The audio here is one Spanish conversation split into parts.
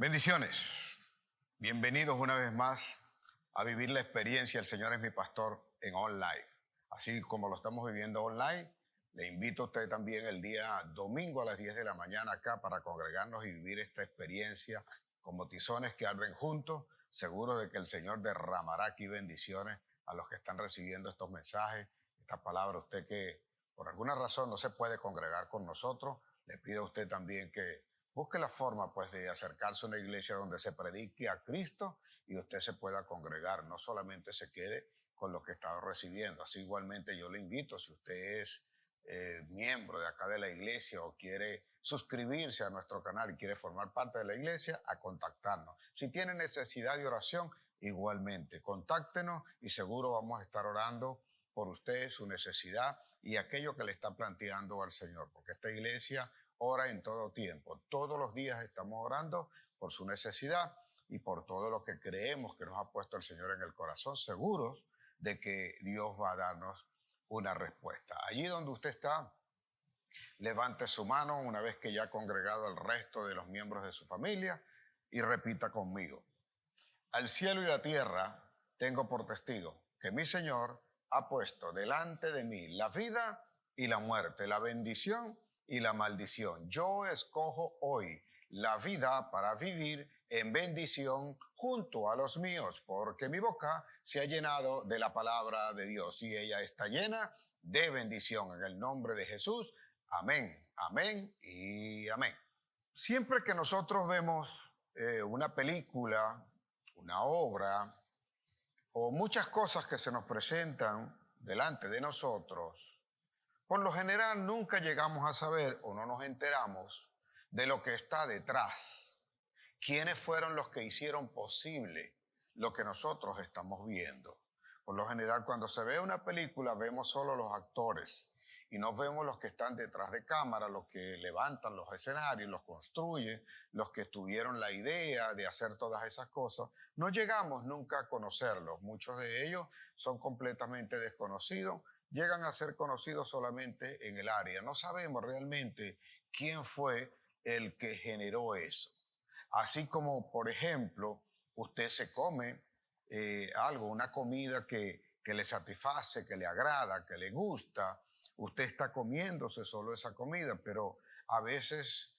Bendiciones. Bienvenidos una vez más a vivir la experiencia El Señor es mi pastor en online. Así como lo estamos viviendo online, le invito a usted también el día domingo a las 10 de la mañana acá para congregarnos y vivir esta experiencia como tizones que arden juntos, seguro de que el Señor derramará aquí bendiciones a los que están recibiendo estos mensajes, estas palabras. Usted que por alguna razón no se puede congregar con nosotros, le pido a usted también que busque la forma pues de acercarse a una iglesia donde se predique a Cristo y usted se pueda congregar, no solamente se quede con lo que está recibiendo. Así igualmente yo le invito, si usted es miembro de acá de la iglesia o quiere suscribirse a nuestro canal y quiere formar parte de la iglesia, a contactarnos. Si tiene necesidad de oración, igualmente, contáctenos y seguro vamos a estar orando por usted, su necesidad y aquello que le está planteando al Señor, porque esta iglesia ora en todo tiempo. Todos los días estamos orando por su necesidad y por todo lo que creemos que nos ha puesto el Señor en el corazón, seguros de que Dios va a darnos una respuesta. Allí donde usted está, levante su mano una vez que ya ha congregado el resto de los miembros de su familia y repita conmigo. Al cielo y la tierra tengo por testigo que mi Señor ha puesto delante de mí la vida y la muerte, la bendición y la maldición. Yo escojo hoy la vida para vivir en bendición junto a los míos, porque mi boca se ha llenado de la palabra de Dios y ella está llena de bendición. En el nombre de Jesús, amén, amén y amén. Siempre que nosotros vemos una película, una obra o muchas cosas que se nos presentan delante de nosotros, por lo general nunca llegamos a saber o no nos enteramos de lo que está detrás. ¿Quiénes fueron los que hicieron posible lo que nosotros estamos viendo? Por lo general, cuando se ve una película, vemos solo los actores y no vemos los que están detrás de cámara, los que levantan los escenarios, los construyen, los que tuvieron la idea de hacer todas esas cosas. No llegamos nunca a conocerlos. Muchos de ellos son completamente desconocidos, llegan a ser conocidos solamente en el área. No sabemos realmente quién fue el que generó eso. Así como, por ejemplo, usted se come algo, una comida que le satisface, que le agrada, que le gusta, usted está comiéndose solo esa comida, pero a veces,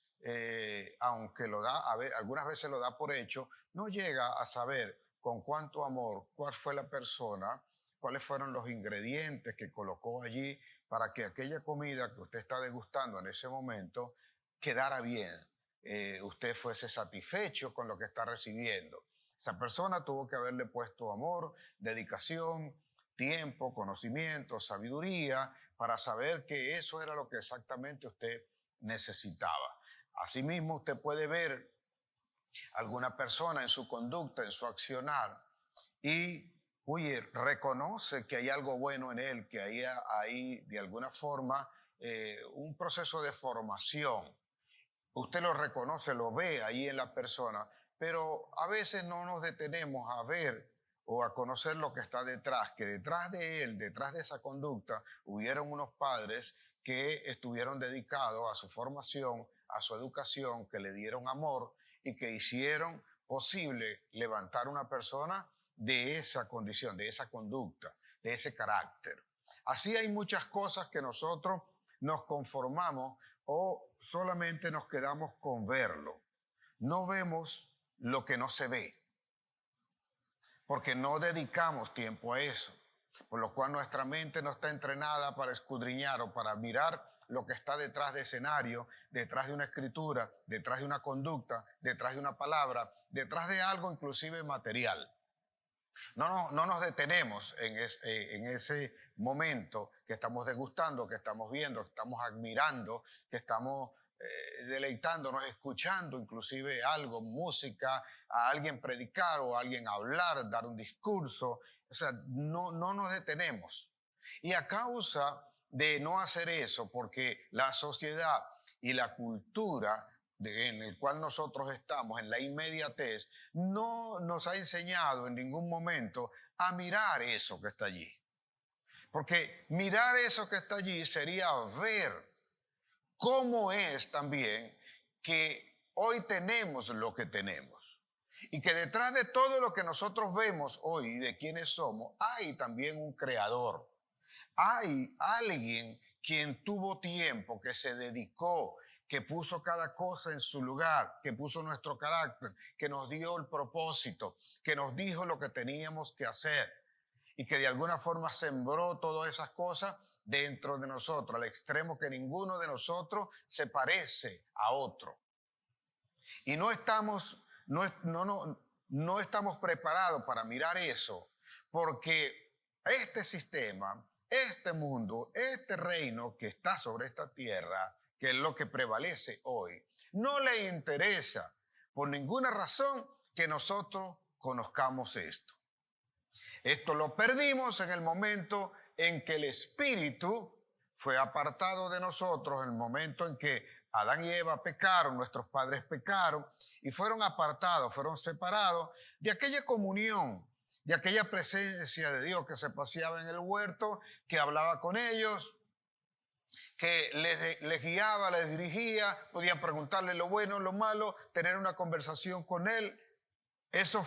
aunque lo da, algunas veces lo da por hecho, no llega a saber con cuánto amor, cuál fue la persona, cuáles fueron los ingredientes que colocó allí para que aquella comida que usted está degustando en ese momento quedara bien. Usted fuese satisfecho con lo que está recibiendo. Esa persona tuvo que haberle puesto amor, dedicación, tiempo, conocimiento, sabiduría, para saber que eso era lo que exactamente usted necesitaba. Asimismo, usted puede ver alguna persona en su conducta, en su accionar, y, oye, reconoce que hay algo bueno en él, que hay de alguna forma un proceso de formación. Usted lo reconoce, lo ve ahí en la persona, pero a veces no nos detenemos a ver o a conocer lo que está detrás, que detrás de él, detrás de esa conducta, hubieron unos padres que estuvieron dedicados a su formación, a su educación, que le dieron amor y que hicieron posible levantar una persona de esa condición, de esa conducta, de ese carácter. Así hay muchas cosas que nosotros nos conformamos o solamente nos quedamos con verlo. No vemos lo que no se ve, porque no dedicamos tiempo a eso, por lo cual nuestra mente no está entrenada para escudriñar o para mirar lo que está detrás de escenario, detrás de una escritura, detrás de una conducta, detrás de una palabra, detrás de algo inclusive material. No nos detenemos en ese momento que estamos degustando, que estamos viendo, que estamos admirando, que estamos deleitándonos, escuchando inclusive algo, música, a alguien predicar o a alguien hablar, dar un discurso. O sea, no nos detenemos. Y a causa de no hacer eso, porque la sociedad y la cultura en el cual nosotros estamos, en la inmediatez, no nos ha enseñado en ningún momento a mirar eso que está allí. Porque mirar eso que está allí sería ver cómo es también que hoy tenemos lo que tenemos. Y que detrás de todo lo que nosotros vemos hoy y de quienes somos, hay también un creador. Hay alguien quien tuvo tiempo, que se dedicó, que puso cada cosa en su lugar, que puso nuestro carácter, que nos dio el propósito, que nos dijo lo que teníamos que hacer y que de alguna forma sembró todas esas cosas dentro de nosotros, al extremo que ninguno de nosotros se parece a otro. Y no estamos preparados para mirar eso, porque este sistema, este mundo, este reino que está sobre esta tierra, que es lo que prevalece hoy, no le interesa por ninguna razón que nosotros conozcamos esto. Esto lo perdimos en el momento en que el Espíritu fue apartado de nosotros, en el momento en que Adán y Eva pecaron, nuestros padres pecaron y fueron apartados, fueron separados de aquella comunión, de aquella presencia de Dios que se paseaba en el huerto, que hablaba con ellos, que les guiaba, les dirigía, podían preguntarle lo bueno, lo malo, tener una conversación con Él. Eso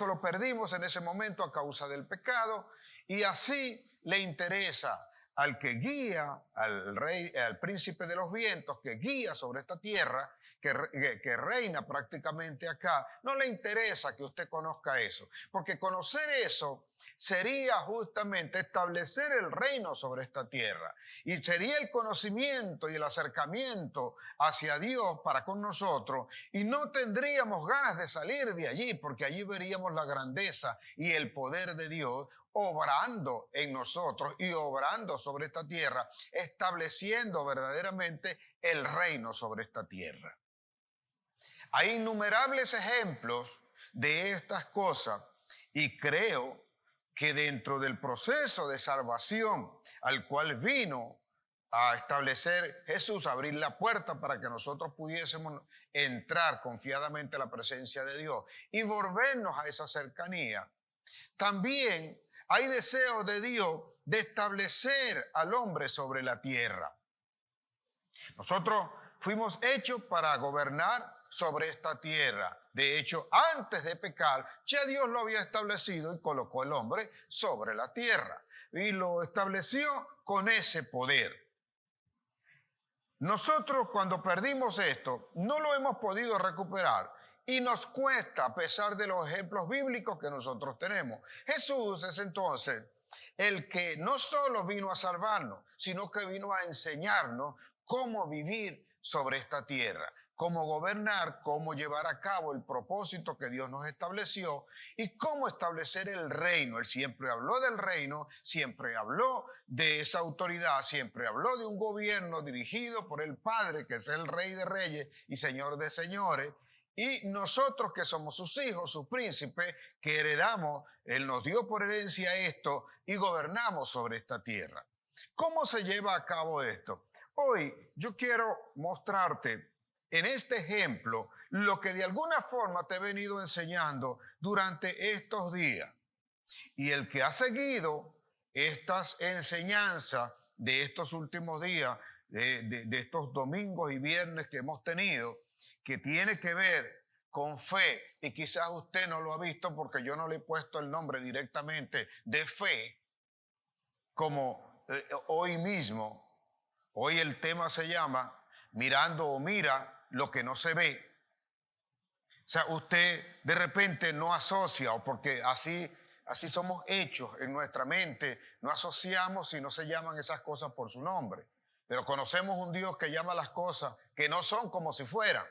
lo perdimos en ese momento a causa del pecado, y así le interesa al que guía, al rey, al príncipe de los vientos, que guía sobre esta tierra, que reina prácticamente acá, no le interesa que usted conozca eso, porque conocer eso sería justamente establecer el reino sobre esta tierra, y sería el conocimiento y el acercamiento hacia Dios para con nosotros, y no tendríamos ganas de salir de allí, porque allí veríamos la grandeza y el poder de Dios obrando en nosotros y obrando sobre esta tierra, estableciendo verdaderamente el reino sobre esta tierra. Hay innumerables ejemplos de estas cosas, y creo que dentro del proceso de salvación al cual vino a establecer Jesús, abrir la puerta para que nosotros pudiésemos entrar confiadamente a la presencia de Dios y volvernos a esa cercanía, también hay deseo de Dios de establecer al hombre sobre la tierra. Nosotros fuimos hechos para gobernar sobre esta tierra. De hecho, antes de pecar, ya Dios lo había establecido y colocó el hombre sobre la tierra. Y lo estableció con ese poder. Nosotros, cuando perdimos esto, no lo hemos podido recuperar. Y nos cuesta, a pesar de los ejemplos bíblicos que nosotros tenemos. Jesús es entonces el que no solo vino a salvarnos, sino que vino a enseñarnos cómo vivir sobre esta tierra, cómo gobernar, cómo llevar a cabo el propósito que Dios nos estableció y cómo establecer el reino. Él siempre habló del reino, siempre habló de esa autoridad, siempre habló de un gobierno dirigido por el Padre, que es el Rey de Reyes y Señor de Señores. Y nosotros que somos sus hijos, sus príncipes, que heredamos, Él nos dio por herencia esto y gobernamos sobre esta tierra. ¿Cómo se lleva a cabo esto? Hoy yo quiero mostrarte en este ejemplo lo que de alguna forma te he venido enseñando durante estos días. Y el que ha seguido estas enseñanzas de estos últimos días, de estos domingos y viernes que hemos tenido, que tiene que ver con fe, y quizás usted no lo ha visto porque yo no le he puesto el nombre directamente de fe, como hoy mismo, hoy el tema se llama mirando o mira lo que no se ve. O sea, usted de repente no asocia, o porque así somos hechos en nuestra mente, no asociamos si no se llaman esas cosas por su nombre. Pero conocemos un Dios que llama las cosas que no son como si fueran.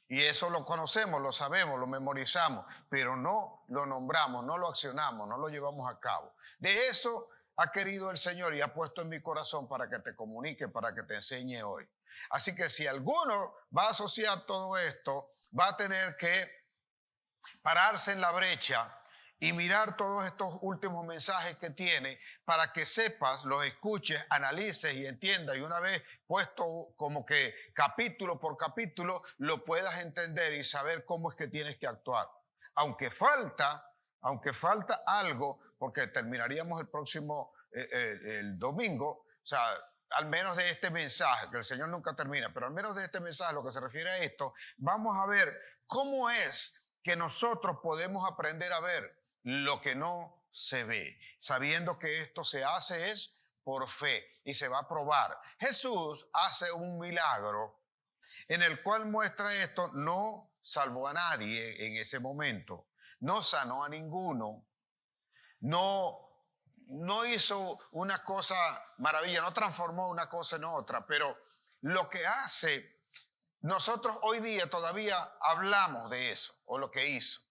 Y eso lo conocemos, lo sabemos, lo memorizamos, pero no lo nombramos, no lo accionamos, no lo llevamos a cabo. De eso ha querido el Señor y ha puesto en mi corazón para que te comunique, para que te enseñe hoy. Así que si alguno va a asociar todo esto, va a tener que pararse en la brecha y mirar todos estos últimos mensajes que tiene para que sepas, los escuches, analices y entiendas, y una vez puesto como que capítulo por capítulo lo puedas entender y saber cómo es que tienes que actuar. Aunque falta algo, porque terminaríamos el próximo el domingo, o sea, al menos de este mensaje, que el Señor nunca termina, pero al menos de este mensaje, lo que se refiere a esto, vamos a ver cómo es que nosotros podemos aprender a ver lo que no se ve, sabiendo que esto se hace es por fe y se va a probar. Jesús hace un milagro en el cual muestra esto, no salvó a nadie en ese momento, no sanó a ninguno, no hizo una cosa maravilla, no transformó una cosa en otra, pero lo que hace, nosotros hoy día todavía hablamos de eso, o lo que hizo.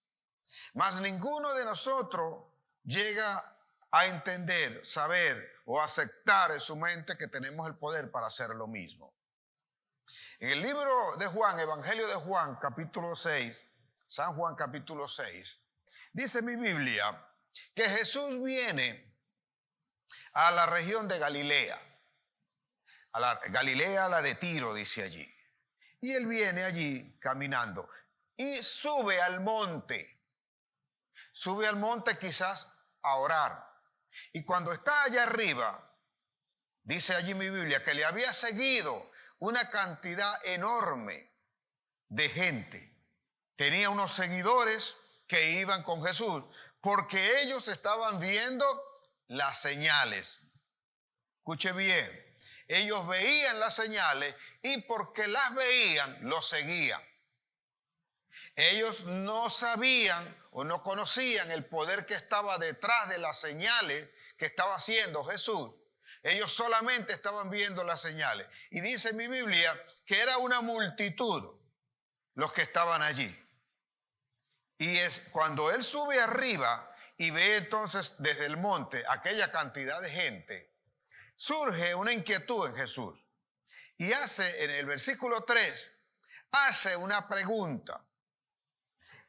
Mas ninguno de nosotros llega a entender, saber o aceptar en su mente que tenemos el poder para hacer lo mismo. En el libro de Juan, Evangelio de Juan, capítulo 6, San Juan capítulo 6, dice mi Biblia que Jesús viene a la región de Galilea, Galilea, la de Tiro, dice allí. Y él viene allí caminando y sube al monte quizás a orar. Y cuando está allá arriba, dice allí mi Biblia que le había seguido una cantidad enorme de gente. Tenía unos seguidores que iban con Jesús porque ellos estaban viendo las señales. Escuche bien, ellos veían las señales y porque las veían, los seguían. Ellos no sabían o no conocían el poder que estaba detrás de las señales que estaba haciendo Jesús. Ellos solamente estaban viendo las señales. Y dice mi Biblia que era una multitud los que estaban allí. Y es cuando él sube arriba y ve entonces desde el monte aquella cantidad de gente, surge una inquietud en Jesús. Y hace, en el versículo 3, hace una pregunta.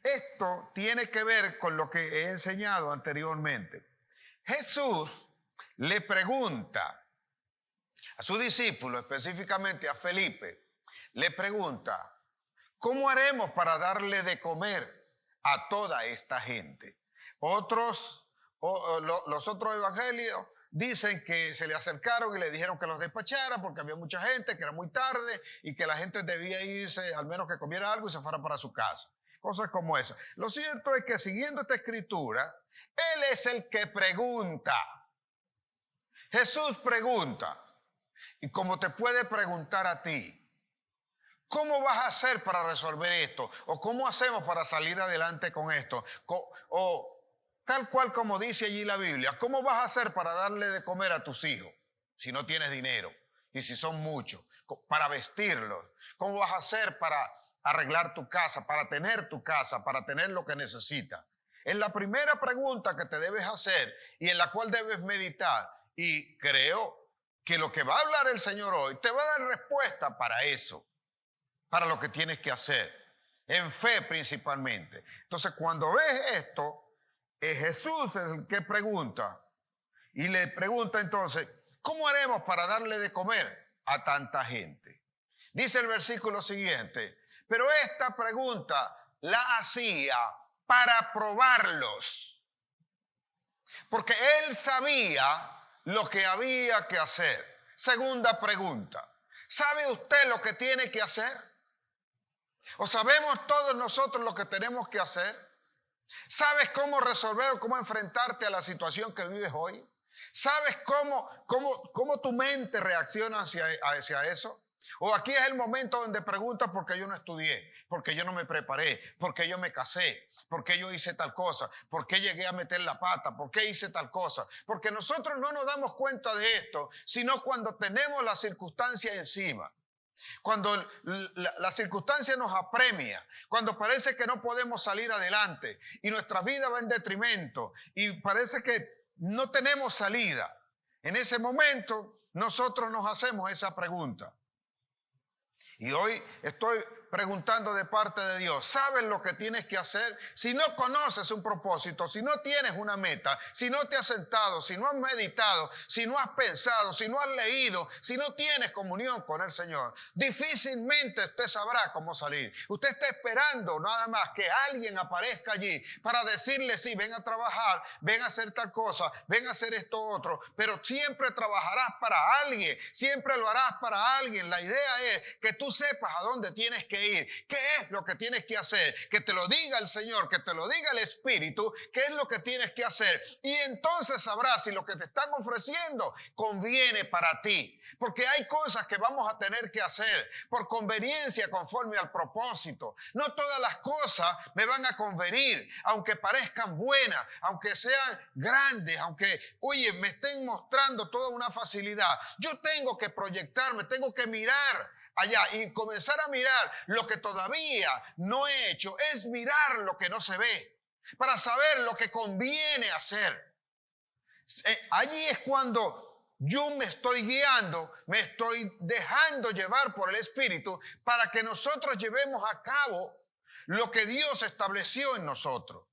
Esto tiene que ver con lo que he enseñado anteriormente. Jesús le pregunta a su discípulo, específicamente a Felipe, le pregunta, ¿cómo haremos para darle de comer a toda esta gente? Los otros evangelios dicen que se le acercaron y le dijeron que los despachara porque había mucha gente, que era muy tarde y que la gente debía irse, al menos que comiera algo y se fuera para su casa. Cosas como esa. Lo cierto es que siguiendo esta escritura, Él es el que pregunta. Jesús pregunta. Y como te puede preguntar a ti, ¿cómo vas a hacer para resolver esto? ¿O cómo hacemos para salir adelante con esto? O tal cual como dice allí la Biblia, ¿cómo vas a hacer para darle de comer a tus hijos si no tienes dinero? Y si son muchos, para vestirlos. ¿Cómo vas a hacer para arreglar tu casa, para tener lo que necesitas? Es la primera pregunta que te debes hacer y en la cual debes meditar. Y creo que lo que va a hablar el Señor hoy te va a dar respuesta para eso, para lo que tienes que hacer, en fe principalmente. Entonces, cuando ves esto, Jesús es el que pregunta y le pregunta entonces, ¿cómo haremos para darle de comer a tanta gente? Dice el versículo siguiente, pero esta pregunta la hacía para probarlos, porque él sabía lo que había que hacer. Segunda pregunta, ¿sabe usted lo que tiene que hacer? ¿O sabemos todos nosotros lo que tenemos que hacer? ¿Sabes cómo resolver o cómo enfrentarte a la situación que vives hoy? ¿Sabes cómo tu mente reacciona hacia eso? O aquí es el momento donde preguntas por qué yo no estudié, por qué yo no me preparé, por qué yo me casé, por qué yo hice tal cosa, por qué llegué a meter la pata, por qué hice tal cosa. Porque nosotros no nos damos cuenta de esto, sino cuando tenemos la circunstancia encima. Cuando la circunstancia nos apremia, cuando parece que no podemos salir adelante y nuestra vida va en detrimento y parece que no tenemos salida. En ese momento nosotros nos hacemos esa pregunta. Y hoy estoy preguntando de parte de Dios. ¿Sabes lo que tienes que hacer? Si no conoces un propósito, si no tienes una meta, si no te has sentado, si no has meditado, si no has pensado, si no has leído, si no tienes comunión con el Señor, difícilmente usted sabrá cómo salir. Usted está esperando nada más que alguien aparezca allí para decirle, sí, ven a trabajar, ven a hacer tal cosa, ven a hacer esto otro, pero siempre trabajarás para alguien, siempre lo harás para alguien. La idea es que tú sepas a dónde tienes que ir, qué es lo que tienes que hacer, que te lo diga el Señor, que te lo diga el Espíritu, qué es lo que tienes que hacer. Y entonces sabrás si lo que te están ofreciendo conviene para ti. Porque hay cosas que vamos a tener que hacer por conveniencia conforme al propósito. No todas las cosas me van a convenir, aunque parezcan buenas, aunque sean grandes, aunque, oye, me estén mostrando toda una facilidad. Yo tengo que proyectarme, tengo que mirar allá y comenzar a mirar lo que todavía no he hecho. Es mirar lo que no se ve para saber lo que conviene hacer. Allí es cuando yo me estoy guiando, me estoy dejando llevar por el Espíritu para que nosotros llevemos a cabo lo que Dios estableció en nosotros.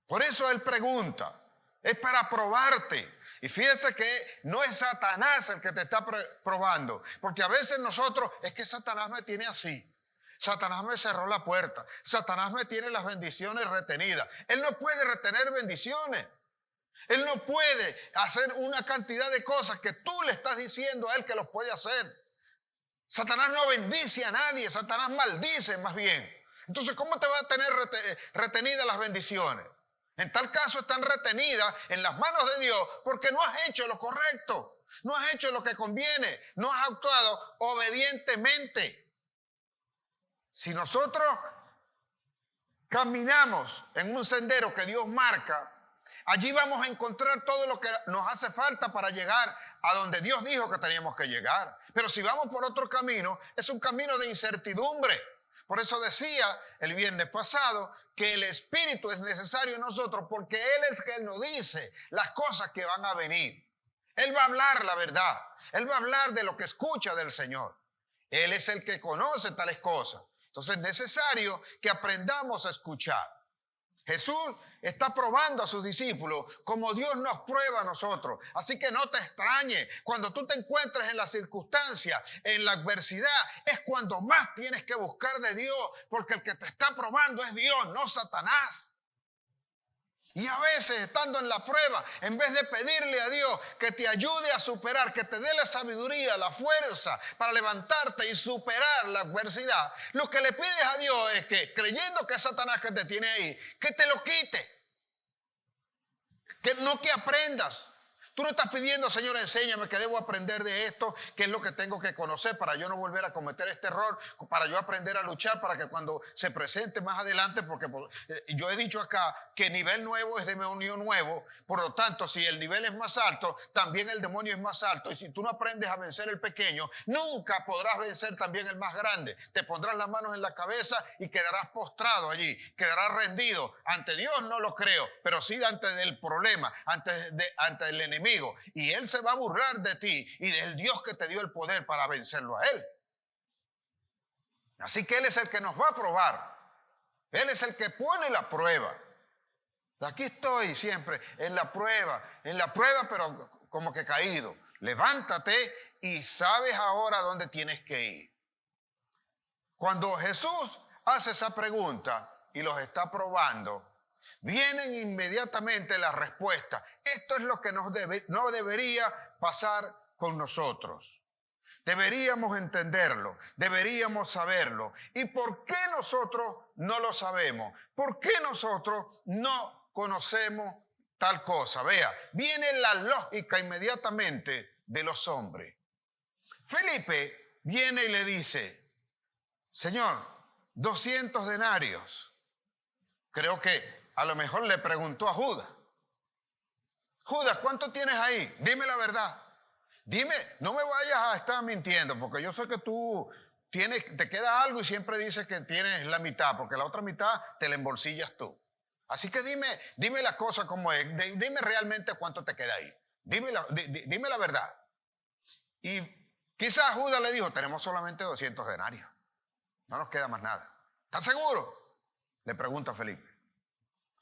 Por eso Él pregunta, es para probarte. Y fíjese que no es Satanás el que te está probando, porque a veces nosotros, es que Satanás me tiene así. Satanás me cerró la puerta. Satanás me tiene las bendiciones retenidas. Él no puede retener bendiciones. Él no puede hacer una cantidad de cosas que tú le estás diciendo a él que los puede hacer. Satanás no bendice a nadie, Satanás maldice más bien. Entonces, ¿cómo te va a tener retenidas las bendiciones? En tal caso están retenidas en las manos de Dios porque no has hecho lo correcto, no has hecho lo que conviene, no has actuado obedientemente. Si nosotros caminamos en un sendero que Dios marca, allí vamos a encontrar todo lo que nos hace falta para llegar a donde Dios dijo que teníamos que llegar. Pero si vamos por otro camino, es un camino de incertidumbre. Por eso decía el viernes pasado que el Espíritu es necesario en nosotros porque Él es quien nos dice las cosas que van a venir. Él va a hablar la verdad. Él va a hablar de lo que escucha del Señor. Él es el que conoce tales cosas. Entonces es necesario que aprendamos a escuchar. Jesús está probando a sus discípulos como Dios nos prueba a nosotros. Así que no te extrañes. Cuando tú te encuentres en la circunstancia, en la adversidad, es cuando más tienes que buscar de Dios. Porque el que te está probando es Dios, no Satanás. Y a veces, estando en la prueba, en vez de pedirle a Dios que te ayude a superar, que te dé la sabiduría, la fuerza para levantarte y superar la adversidad, lo que le pides a Dios es que, creyendo que es Satanás que te tiene ahí, que te lo quite. Que no que aprendas. Tú no estás pidiendo, Señor, enséñame que debo aprender de esto, qué es lo que tengo que conocer para yo no volver a cometer este error, para yo aprender a luchar, para que cuando se presente más adelante, porque yo he dicho acá que nivel nuevo es demonio nuevo, por lo tanto, si el nivel es más alto, también el demonio es más alto, y si tú no aprendes a vencer el pequeño, nunca podrás vencer también el más grande. Te pondrás las manos en la cabeza y quedarás postrado allí, quedarás rendido. Ante Dios no lo creo, pero sí ante el problema, ante el enemigo. Y Él se va a burlar de ti y del Dios que te dio el poder para vencerlo a Él. Así que Él es el que nos va a probar. Él es el que pone la prueba. Aquí estoy siempre en la prueba, pero como que caído. Levántate y sabes ahora dónde tienes que ir. Cuando Jesús hace esa pregunta y los está probando, vienen inmediatamente las respuestas. Esto es lo que no debería pasar con nosotros. Deberíamos entenderlo, deberíamos saberlo. ¿Y por qué nosotros no lo sabemos? ¿Por qué nosotros no conocemos tal cosa? Vea, viene la lógica inmediatamente de los hombres. Felipe viene y le dice, Señor, 200 denarios. Creo que a lo mejor le preguntó a Judas. Judas, ¿cuánto tienes ahí? Dime la verdad. Dime, no me vayas a estar mintiendo, porque yo sé que tú te queda algo y siempre dices que tienes la mitad, porque la otra mitad te la embolsillas tú. Así que dime la cosa como es. Dime realmente cuánto te queda ahí. Dime la verdad. Y quizás Judas le dijo, tenemos solamente 200 denarios. No nos queda más nada. ¿Estás seguro? Le pregunta Felipe.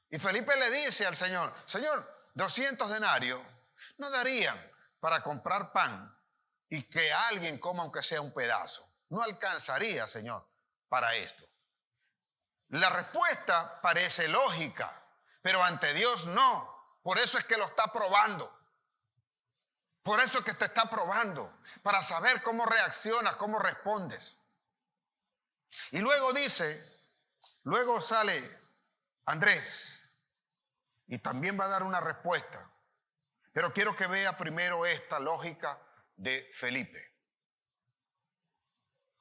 Y Felipe le dice al Señor, Señor, 200 denarios no darían para comprar pan y que alguien coma aunque sea un pedazo. No alcanzaría, Señor, para esto. La respuesta parece lógica, pero ante Dios no. Por eso es que lo está probando. Por eso es que te está probando, para saber cómo reaccionas, cómo respondes. Y luego luego sale Andrés y también va a dar una respuesta. Pero quiero que vea primero esta lógica de Felipe.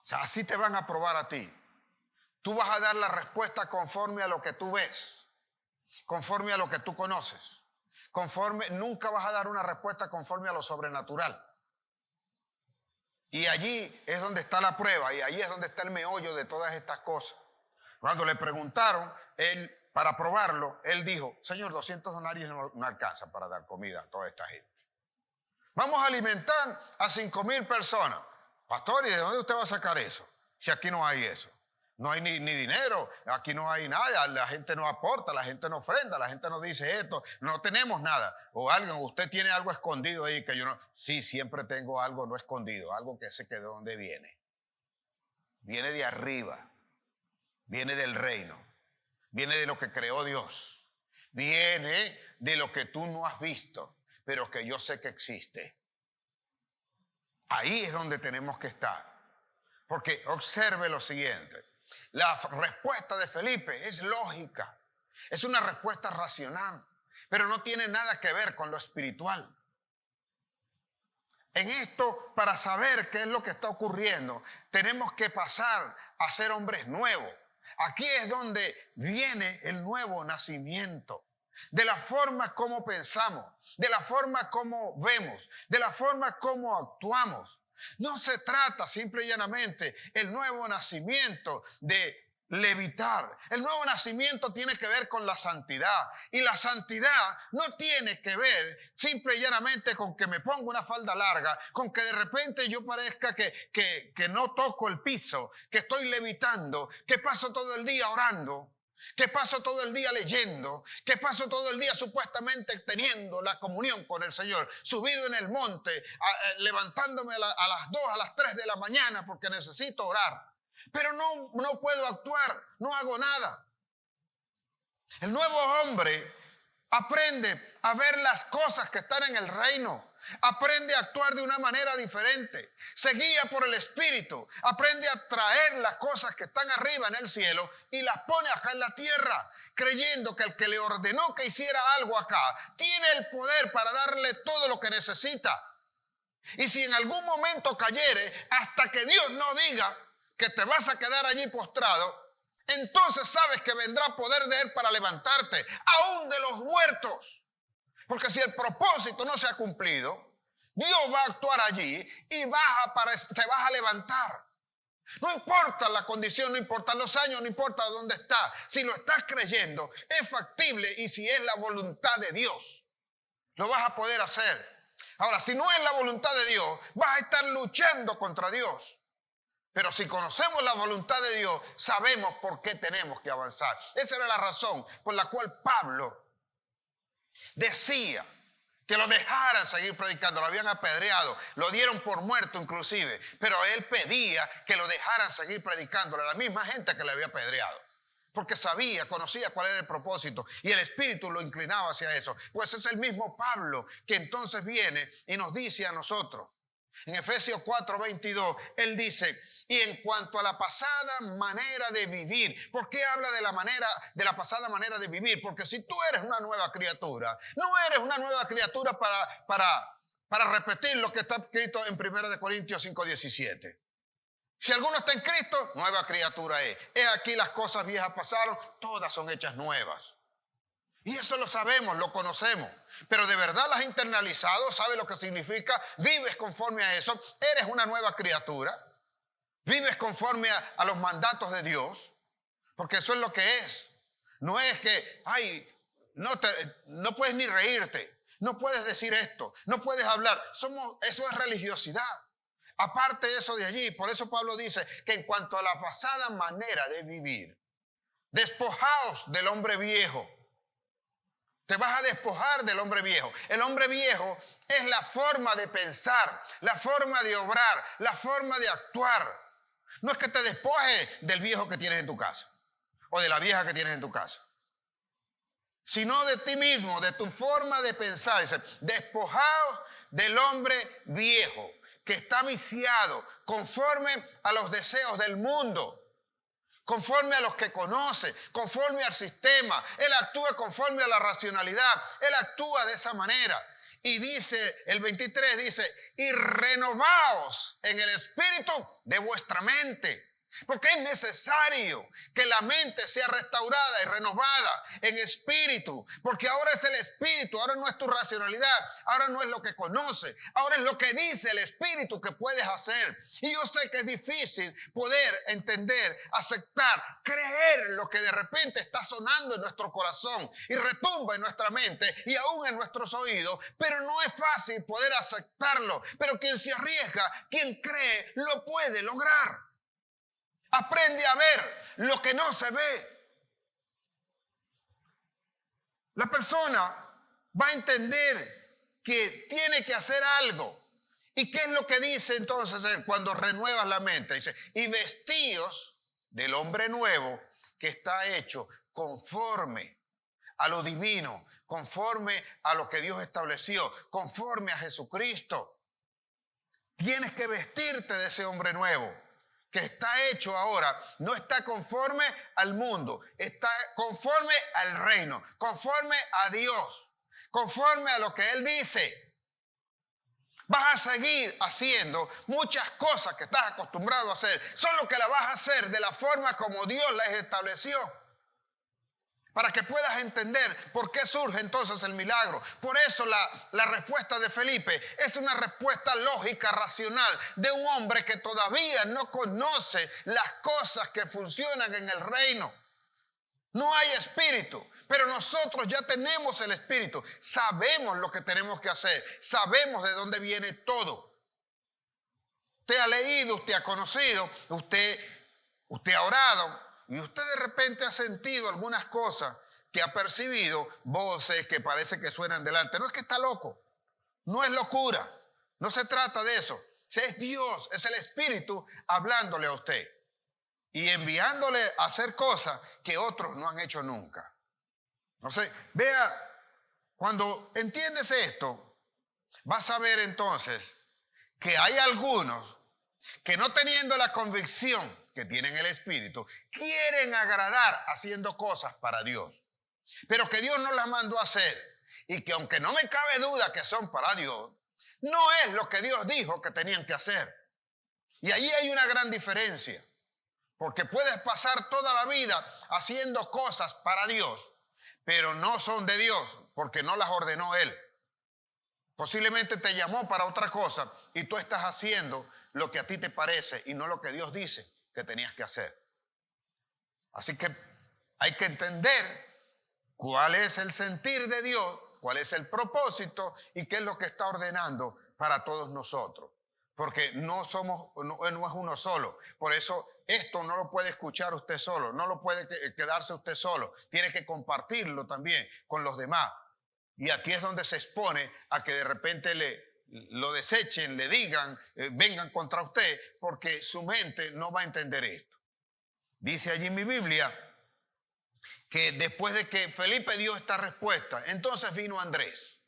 O sea, así te van a probar a ti. Tú vas a dar la respuesta conforme a lo que tú ves, conforme a lo que tú conoces. Nunca vas a dar una respuesta conforme a lo sobrenatural. Y allí es donde está la prueba, y allí es donde está el meollo de todas estas cosas. Cuando le preguntaron, él, para probarlo, él dijo, Señor, 200 denarios no alcanza para dar comida a toda esta gente. Vamos a alimentar a 5,000 personas. Pastor, ¿y de dónde usted va a sacar eso? Si aquí no hay eso. No hay ni dinero, aquí no hay nada, la gente no aporta, la gente no ofrenda, la gente no dice esto, no tenemos nada. O usted tiene algo escondido ahí que yo no. Sí, siempre tengo algo no escondido, algo que sé que de dónde viene. Viene de arriba, viene del reino, viene de lo que creó Dios, viene de lo que tú no has visto, pero que yo sé que existe. Ahí es donde tenemos que estar. Porque observe lo siguiente. La respuesta de Felipe es lógica, es una respuesta racional, pero no tiene nada que ver con lo espiritual. En esto, para saber qué es lo que está ocurriendo, tenemos que pasar a ser hombres nuevos. Aquí es donde viene el nuevo nacimiento, de la forma como pensamos, de la forma como vemos, de la forma como actuamos. No se trata simple y llanamente el nuevo nacimiento de levitar. El nuevo nacimiento tiene que ver con la santidad. Y la santidad no tiene que ver simple y llanamente con que me ponga una falda larga, con que de repente yo parezca que no toco el piso, que estoy levitando, que paso todo el día orando, que paso todo el día leyendo, que paso todo el día supuestamente teniendo la comunión con el Señor, subido en el monte, levantándome a las 2, a las 3 de la mañana porque necesito orar. Pero no puedo actuar, no hago nada. El nuevo hombre aprende a ver las cosas que están en el reino. Aprende a actuar de una manera diferente. Se guía por el Espíritu. Aprende a traer las cosas que están arriba en el cielo y las pone acá en la tierra, creyendo que el que le ordenó que hiciera algo acá tiene el poder para darle todo lo que necesita. Y si en algún momento cayere, hasta que Dios no diga que te vas a quedar allí postrado, entonces sabes que vendrá poder de Él para levantarte, aún de los muertos. Porque si el propósito no se ha cumplido, Dios va a actuar allí y te vas a levantar. No importa la condición, no importa los años, no importa dónde estás. Si lo estás creyendo, es factible, y si es la voluntad de Dios, lo vas a poder hacer. Ahora, si no es la voluntad de Dios, vas a estar luchando contra Dios. Pero si conocemos la voluntad de Dios, sabemos por qué tenemos que avanzar. Esa era la razón por la cual Pablo decía que lo dejaran seguir predicando. Lo habían apedreado, lo dieron por muerto inclusive, pero él pedía que lo dejaran seguir predicándole a la misma gente que le había apedreado, porque conocía cuál era el propósito, y el Espíritu lo inclinaba hacia eso. Pues es el mismo Pablo que entonces viene y nos dice a nosotros en Efesios 4:22, él dice: y en cuanto a la pasada manera de vivir. ¿Por qué habla de la pasada manera de vivir? Porque si tú eres una nueva criatura, no eres una nueva criatura para repetir lo que está escrito en 1 Corintios 5:17. Si alguno está en Cristo, nueva criatura es. He aquí las cosas viejas pasaron, todas son hechas nuevas. Y eso lo sabemos, lo conocemos. Pero de verdad las has internalizado, sabes lo que significa, vives conforme a eso, eres una nueva criatura. Vives conforme a los mandatos de Dios, porque eso es lo que es. No es que, no puedes ni reírte, no puedes decir esto, no puedes hablar. Eso es religiosidad. Aparte de eso de allí, por eso Pablo dice que en cuanto a la pasada manera de vivir, despojaos del hombre viejo. Te vas a despojar del hombre viejo. El hombre viejo es la forma de pensar, la forma de obrar, la forma de actuar. No es que te despojes del viejo que tienes en tu casa o de la vieja que tienes en tu casa, sino de ti mismo, de tu forma de pensar. Dice, despojaos del hombre viejo que está viciado conforme a los deseos del mundo, conforme a los que conoce, conforme al sistema. Él actúa conforme a la racionalidad. Él actúa de esa manera. Y dice, el 23 dice, y renovaos en el espíritu de vuestra mente. Porque es necesario que la mente sea restaurada y renovada en espíritu. Porque ahora es el espíritu, ahora no es tu racionalidad, ahora no es lo que conoce, ahora es lo que dice el espíritu que puedes hacer. Y yo sé que es difícil poder entender, aceptar, creer lo que de repente está sonando en nuestro corazón y retumba en nuestra mente y aún en nuestros oídos. Pero no es fácil poder aceptarlo. Pero quien se arriesga, quien cree, lo puede lograr. Aprende a ver lo que no se ve. La persona va a entender que tiene que hacer algo. ¿Y qué es lo que dice entonces cuando renuevas la mente? Dice, y vestíos del hombre nuevo que está hecho conforme a lo divino, conforme a lo que Dios estableció, conforme a Jesucristo. Tienes que vestirte de ese hombre nuevo que está hecho ahora, no está conforme al mundo, está conforme al reino, conforme a Dios, conforme a lo que Él dice. Vas a seguir haciendo muchas cosas que estás acostumbrado a hacer, solo que las vas a hacer de la forma como Dios las estableció. Para que puedas entender por qué surge entonces el milagro. Por eso la respuesta de Felipe es una respuesta lógica, racional, de un hombre que todavía no conoce las cosas que funcionan en el reino. No hay espíritu, pero nosotros ya tenemos el espíritu. Sabemos lo que tenemos que hacer. Sabemos de dónde viene todo. Usted ha leído, usted ha conocido, usted ha orado. Y usted de repente ha sentido algunas cosas que ha percibido, voces que parece que suenan delante. No es que está loco, no es locura, no se trata de eso. Es Dios, es el Espíritu hablándole a usted y enviándole a hacer cosas que otros no han hecho nunca. Entonces, vea, cuando entiendes esto, vas a ver entonces que hay algunos que no teniendo la convicción que tienen el Espíritu, quieren agradar haciendo cosas para Dios, pero que Dios no las mandó a hacer y que aunque no me cabe duda que son para Dios, no es lo que Dios dijo que tenían que hacer. Y ahí hay una gran diferencia, porque puedes pasar toda la vida haciendo cosas para Dios, pero no son de Dios porque no las ordenó Él. Posiblemente te llamó para otra cosa y tú estás haciendo lo que a ti te parece y no lo que Dios dice que tenías que hacer. Así que hay que entender cuál es el sentir de Dios, cuál es el propósito y qué es lo que está ordenando para todos nosotros. Porque no es uno solo. Por eso esto no lo puede escuchar usted solo, no lo puede quedarse usted solo. Tiene que compartirlo también con los demás. Y aquí es donde se expone a que de repente lo desechen, le digan, vengan contra usted, porque su mente no va a entender esto. Dice allí en mi Biblia que después de que Felipe dio esta respuesta, entonces vino Andrés.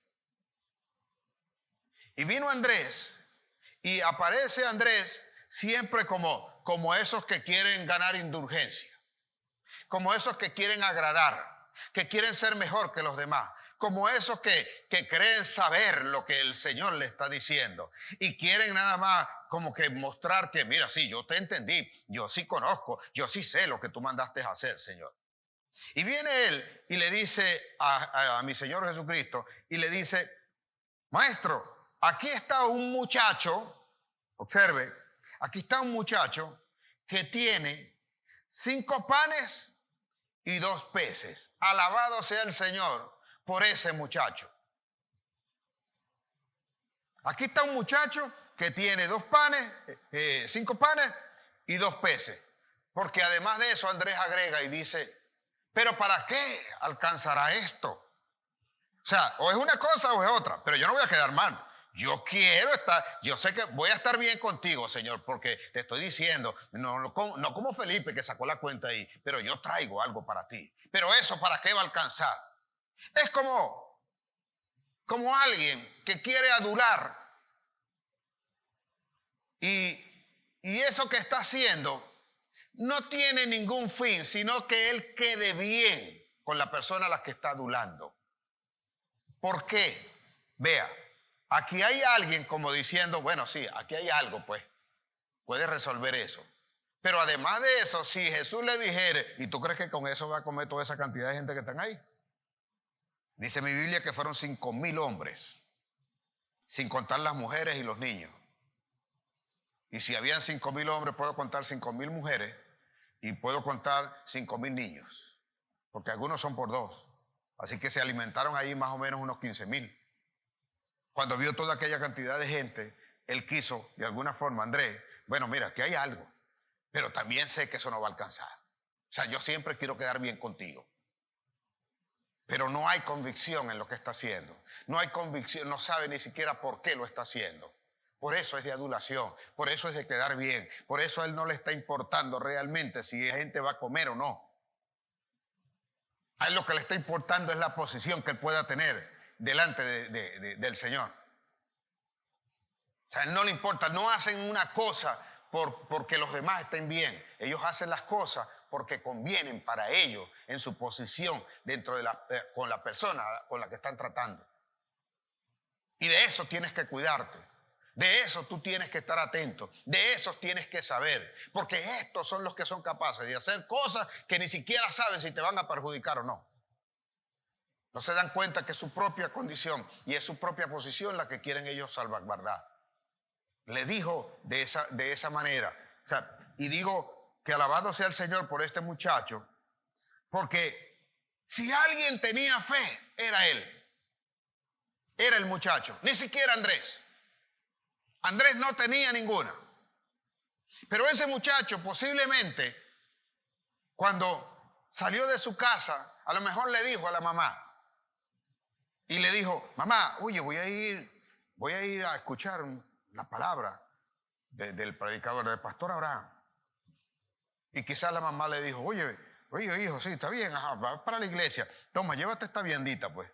Y vino Andrés y aparece Andrés siempre como esos que quieren ganar indulgencia, como esos que quieren agradar, que quieren ser mejor que los demás. Como esos que creen saber lo que el Señor le está diciendo y quieren nada más como que mostrar que, mira, sí, yo te entendí, yo sí conozco, yo sí sé lo que tú mandaste a hacer, Señor. Y viene él y le dice a mi Señor Jesucristo y le dice, maestro, aquí está un muchacho, observe, aquí está un muchacho que tiene 5 panes y 2 peces. Alabado sea el Señor por ese muchacho. Aquí está un muchacho que tiene 2 panes, 5 panes y 2 peces. Porque además de eso Andrés agrega y dice, pero ¿para qué alcanzará esto? O sea, o es una cosa o es otra, pero yo no voy a quedar mal. Yo quiero estar, yo sé que voy a estar bien contigo, Señor, porque te estoy diciendo, no como Felipe que sacó la cuenta ahí, pero yo traigo algo para ti. Pero eso, ¿para qué va a alcanzar? Es como alguien que quiere adular y eso que está haciendo no tiene ningún fin, sino que él quede bien con la persona a la que está adulando. ¿Por qué? Vea, aquí hay alguien como diciendo, bueno, sí, aquí hay algo, pues, puede resolver eso. Pero además de eso, si Jesús le dijere, ¿y tú crees que con eso va a comer toda esa cantidad de gente que están ahí? Dice mi Biblia que fueron 5,000 hombres, sin contar las mujeres y los niños. Y si habían 5,000 hombres, puedo contar 5,000 mujeres y puedo contar 5,000 niños, porque algunos son por 2. Así que se alimentaron ahí más o menos unos 15,000. Cuando vio toda aquella cantidad de gente, él quiso, de alguna forma, Andrés, bueno, mira, aquí hay algo, pero también sé que eso no va a alcanzar. O sea, yo siempre quiero quedar bien contigo. Pero no hay convicción en lo que está haciendo. No hay convicción, no sabe ni siquiera por qué lo está haciendo. Por eso es de adulación, por eso es de quedar bien, por eso a él no le está importando realmente si la gente va a comer o no. A él lo que le está importando es la posición que él pueda tener delante del Señor. O sea, a él no le importa, no hacen una cosa porque los demás estén bien. Ellos hacen las cosas porque convienen para ellos en su posición dentro de con la persona con la que están tratando. Y de eso tienes que cuidarte. De eso tú tienes que estar atento. De eso tienes que saber. Porque estos son los que son capaces de hacer cosas que ni siquiera saben si te van a perjudicar o no. No se dan cuenta que es su propia condición y es su propia posición la que quieren ellos salvaguardar. Le dijo de esa manera. O sea, y digo que alabado sea el Señor por este muchacho, porque si alguien tenía fe, era él. Era el muchacho, ni siquiera Andrés. Andrés no tenía ninguna. Pero ese muchacho posiblemente, cuando salió de su casa, a lo mejor le dijo a la mamá, y le dijo, mamá, oye, voy a ir a escuchar la palabra del predicador, del pastor Abraham. Y quizás la mamá le dijo, oye, hijo, sí, está bien, ajá, va para la iglesia. Toma, llévate esta viandita, pues.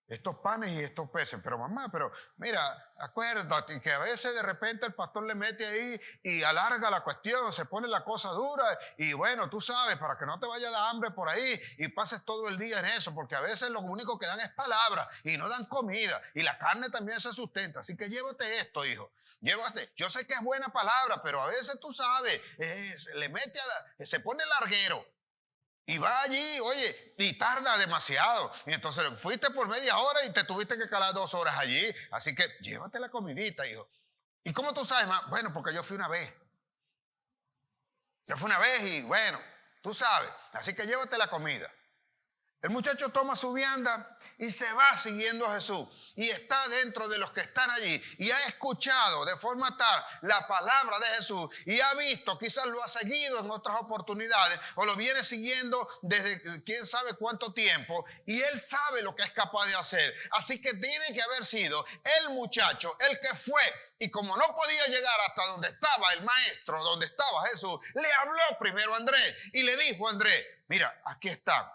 Estos panes y estos peces. Pero mamá, pero mira, acuérdate que a veces de repente el pastor le mete ahí y alarga la cuestión, se pone la cosa dura y bueno, tú sabes, para que no te vaya a dar hambre por ahí y pases todo el día en eso, porque a veces lo único que dan es palabra y no dan comida y la carne también se sustenta. Así que llévate esto, hijo. Llévate. Yo sé que es buena palabra, pero a veces tú sabes, le mete se pone larguero. Y va allí, oye, y tarda demasiado. Y entonces fuiste por media hora y te tuviste que calar 2 horas allí. Así que llévate la comidita, hijo. ¿Y cómo tú sabes, ma? Bueno, porque yo fui una vez. Yo fui una vez y bueno, tú sabes. Así que llévate la comida. El muchacho toma su vianda y se va siguiendo a Jesús. Y está dentro de los que están allí. Y ha escuchado de forma tal la palabra de Jesús. Y ha visto, quizás lo ha seguido en otras oportunidades. O lo viene siguiendo desde quién sabe cuánto tiempo. Y él sabe lo que es capaz de hacer. Así que tiene que haber sido el muchacho el que fue. Y como no podía llegar hasta donde estaba el maestro, donde estaba Jesús, le habló primero a Andrés. Y le dijo a Andrés, mira, aquí están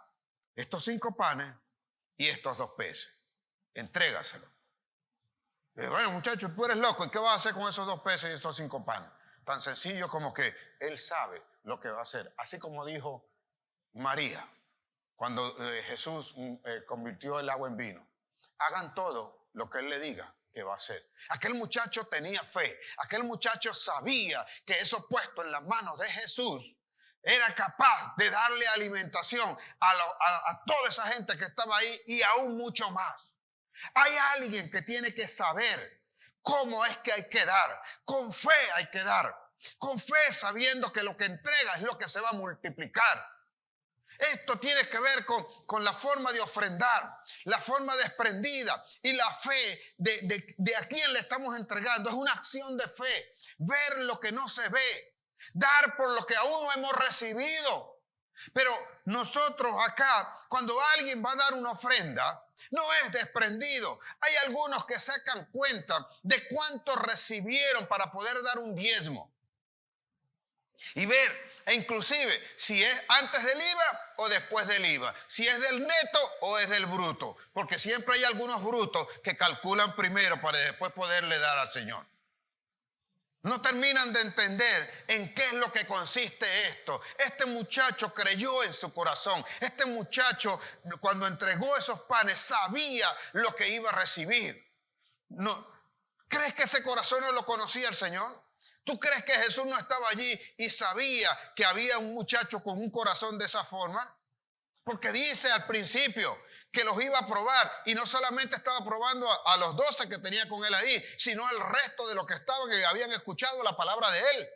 estos 5 panes y estos 2 peces. Entrégaselo. Bueno, muchachos, tú eres loco. ¿Y qué vas a hacer con esos 2 peces y esos 5 panes? Tan sencillo como que él sabe lo que va a hacer. Así como dijo María cuando Jesús convirtió el agua en vino. Hagan todo lo que él le diga que va a hacer. Aquel muchacho tenía fe. Aquel muchacho sabía que eso puesto en las manos de Jesús era capaz de darle alimentación a toda esa gente que estaba ahí y aún mucho más. Hay alguien que tiene que saber cómo es que hay que dar. Con fe hay que dar. Con fe sabiendo que lo que entrega es lo que se va a multiplicar. Esto tiene que ver con la forma de ofrendar. la forma desprendida y la fe de a quién le estamos entregando. Es una acción de fe. Ver lo que no se ve. Dar por lo que aún no hemos recibido. Pero nosotros acá, cuando alguien va a dar una ofrenda, no es desprendido. Hay algunos que sacan cuenta de cuánto recibieron para poder dar un diezmo. Y ver, e inclusive, si es antes del IVA o después del IVA. Si es del neto o es del bruto. Porque siempre hay algunos brutos que calculan primero para después poderle dar al Señor. No terminan de entender en qué es lo que consiste esto. Este muchacho creyó en su corazón. Este muchacho, cuando entregó esos panes, sabía lo que iba a recibir. No, ¿crees que ese corazón no lo conocía el Señor? ¿Tú crees que Jesús no estaba allí y sabía que había un muchacho con un corazón de esa forma? Porque dice al principio que los iba a probar, y no solamente estaba probando a los 12 que tenía con él ahí, sino al resto de los que estaban y habían escuchado la palabra de él.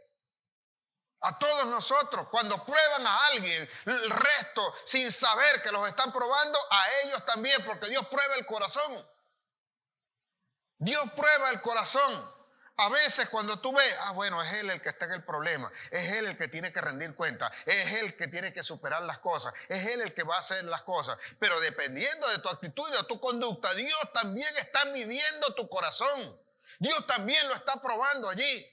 A todos nosotros, cuando prueban a alguien, el resto, sin saber que los están probando, a ellos también, porque Dios prueba el corazón. Dios prueba el corazón. A veces cuando tú ves, bueno, es él el que está en el problema, es él el que tiene que rendir cuenta, es él el que tiene que superar las cosas, es él el que va a hacer las cosas. Pero dependiendo de tu actitud y de tu conducta, Dios también está midiendo tu corazón. Dios también lo está probando allí.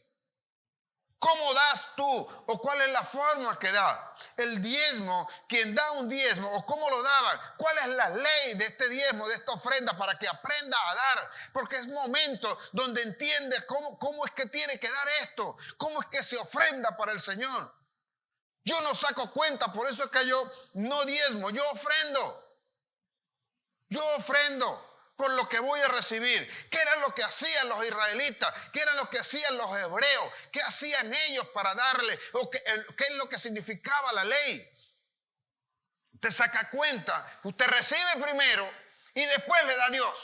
¿Cómo das tú? ¿O cuál es la forma que da? El diezmo, quien da un diezmo, o cómo lo daban. ¿Cuál es la ley de este diezmo, de esta ofrenda, para que aprenda a dar? Porque es momento donde entiendes cómo es que tiene que dar esto. Cómo es que se ofrenda para el Señor. Yo no saco cuenta, por eso es que yo no diezmo, yo ofrendo. Yo ofrendo por lo que voy a recibir. ¿Qué era lo que hacían los israelitas? ¿Qué era lo que hacían los hebreos? ¿Qué hacían ellos para darle? ¿O qué es lo que significaba la ley? Usted saca cuenta, usted recibe primero y después le da a Dios.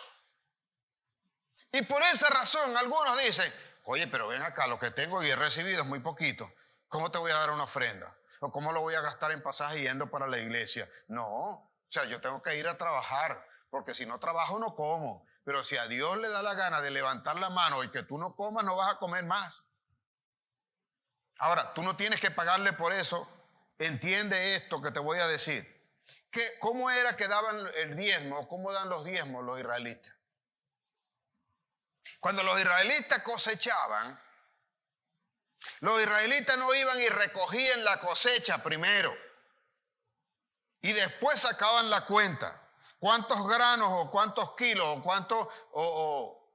Y por esa razón algunos dicen, oye, pero ven acá, lo que tengo y he recibido es muy poquito. ¿Cómo te voy a dar una ofrenda? ¿O cómo lo voy a gastar en pasaje yendo para la iglesia? No, o sea, yo tengo que ir a trabajar. Porque si no trabajo no como. Pero si a Dios le da la gana de levantar la mano y que tú no comas, no vas a comer más. Ahora, tú no tienes que pagarle por eso. Entiende esto que te voy a decir. ¿Cómo era que daban el diezmo o cómo dan los diezmos los israelitas? Cuando los israelitas cosechaban, los israelitas no iban y recogían la cosecha primero. Y después sacaban la cuenta. ¿Cuántos granos o cuántos kilos o cuántos, o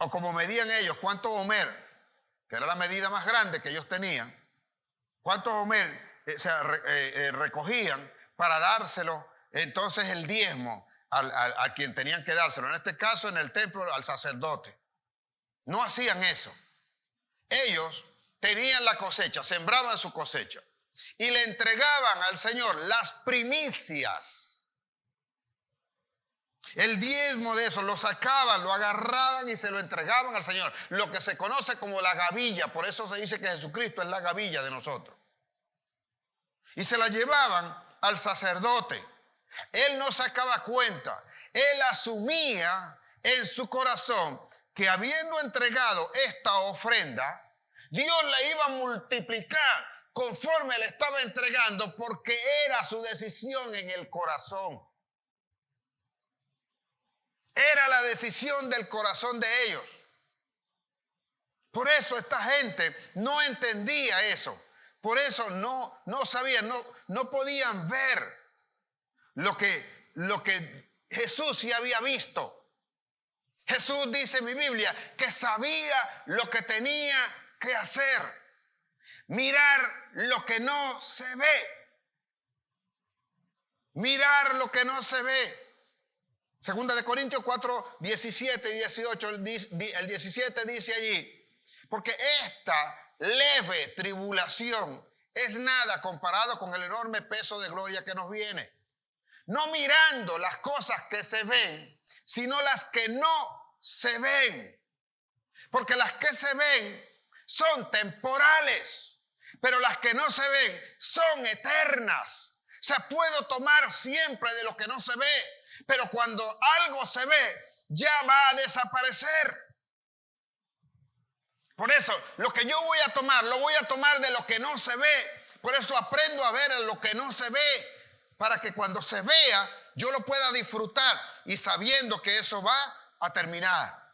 como medían ellos, cuántos homer, que era la medida más grande que ellos tenían, cuántos homer recogían para dárselo entonces el diezmo a quien tenían que dárselo? En este caso, en el templo, al sacerdote. No hacían eso. Ellos tenían la cosecha, sembraban su cosecha y le entregaban al Señor las primicias. El diezmo de eso lo sacaban, lo agarraban y se lo entregaban al Señor. Lo que se conoce como la gavilla. Por eso se dice que Jesucristo es la gavilla de nosotros. Y se la llevaban al sacerdote. Él no sacaba cuenta. Él asumía en su corazón que habiendo entregado esta ofrenda, Dios la iba a multiplicar conforme le estaba entregando, porque era su decisión en el corazón. Era la decisión del corazón de ellos. Por eso esta gente no entendía eso. Por eso no sabían, no podían ver lo que Jesús sí había visto. Jesús dice en mi Biblia que sabía lo que tenía que hacer. Mirar lo que no se ve. Mirar lo que no se ve. Segunda de Corintios 4, 17 y 18, el 17 dice allí, porque esta leve tribulación es nada comparado con el enorme peso de gloria que nos viene. No mirando las cosas que se ven, sino las que no se ven. Porque las que se ven son temporales, pero las que no se ven son eternas. O sea, puedo tomar siempre de lo que no se ve. Pero cuando algo se ve, ya va a desaparecer. Por eso, lo que yo voy a tomar, lo voy a tomar de lo que no se ve. Por eso aprendo a ver lo que no se ve, para que cuando se vea, yo lo pueda disfrutar y sabiendo que eso va a terminar.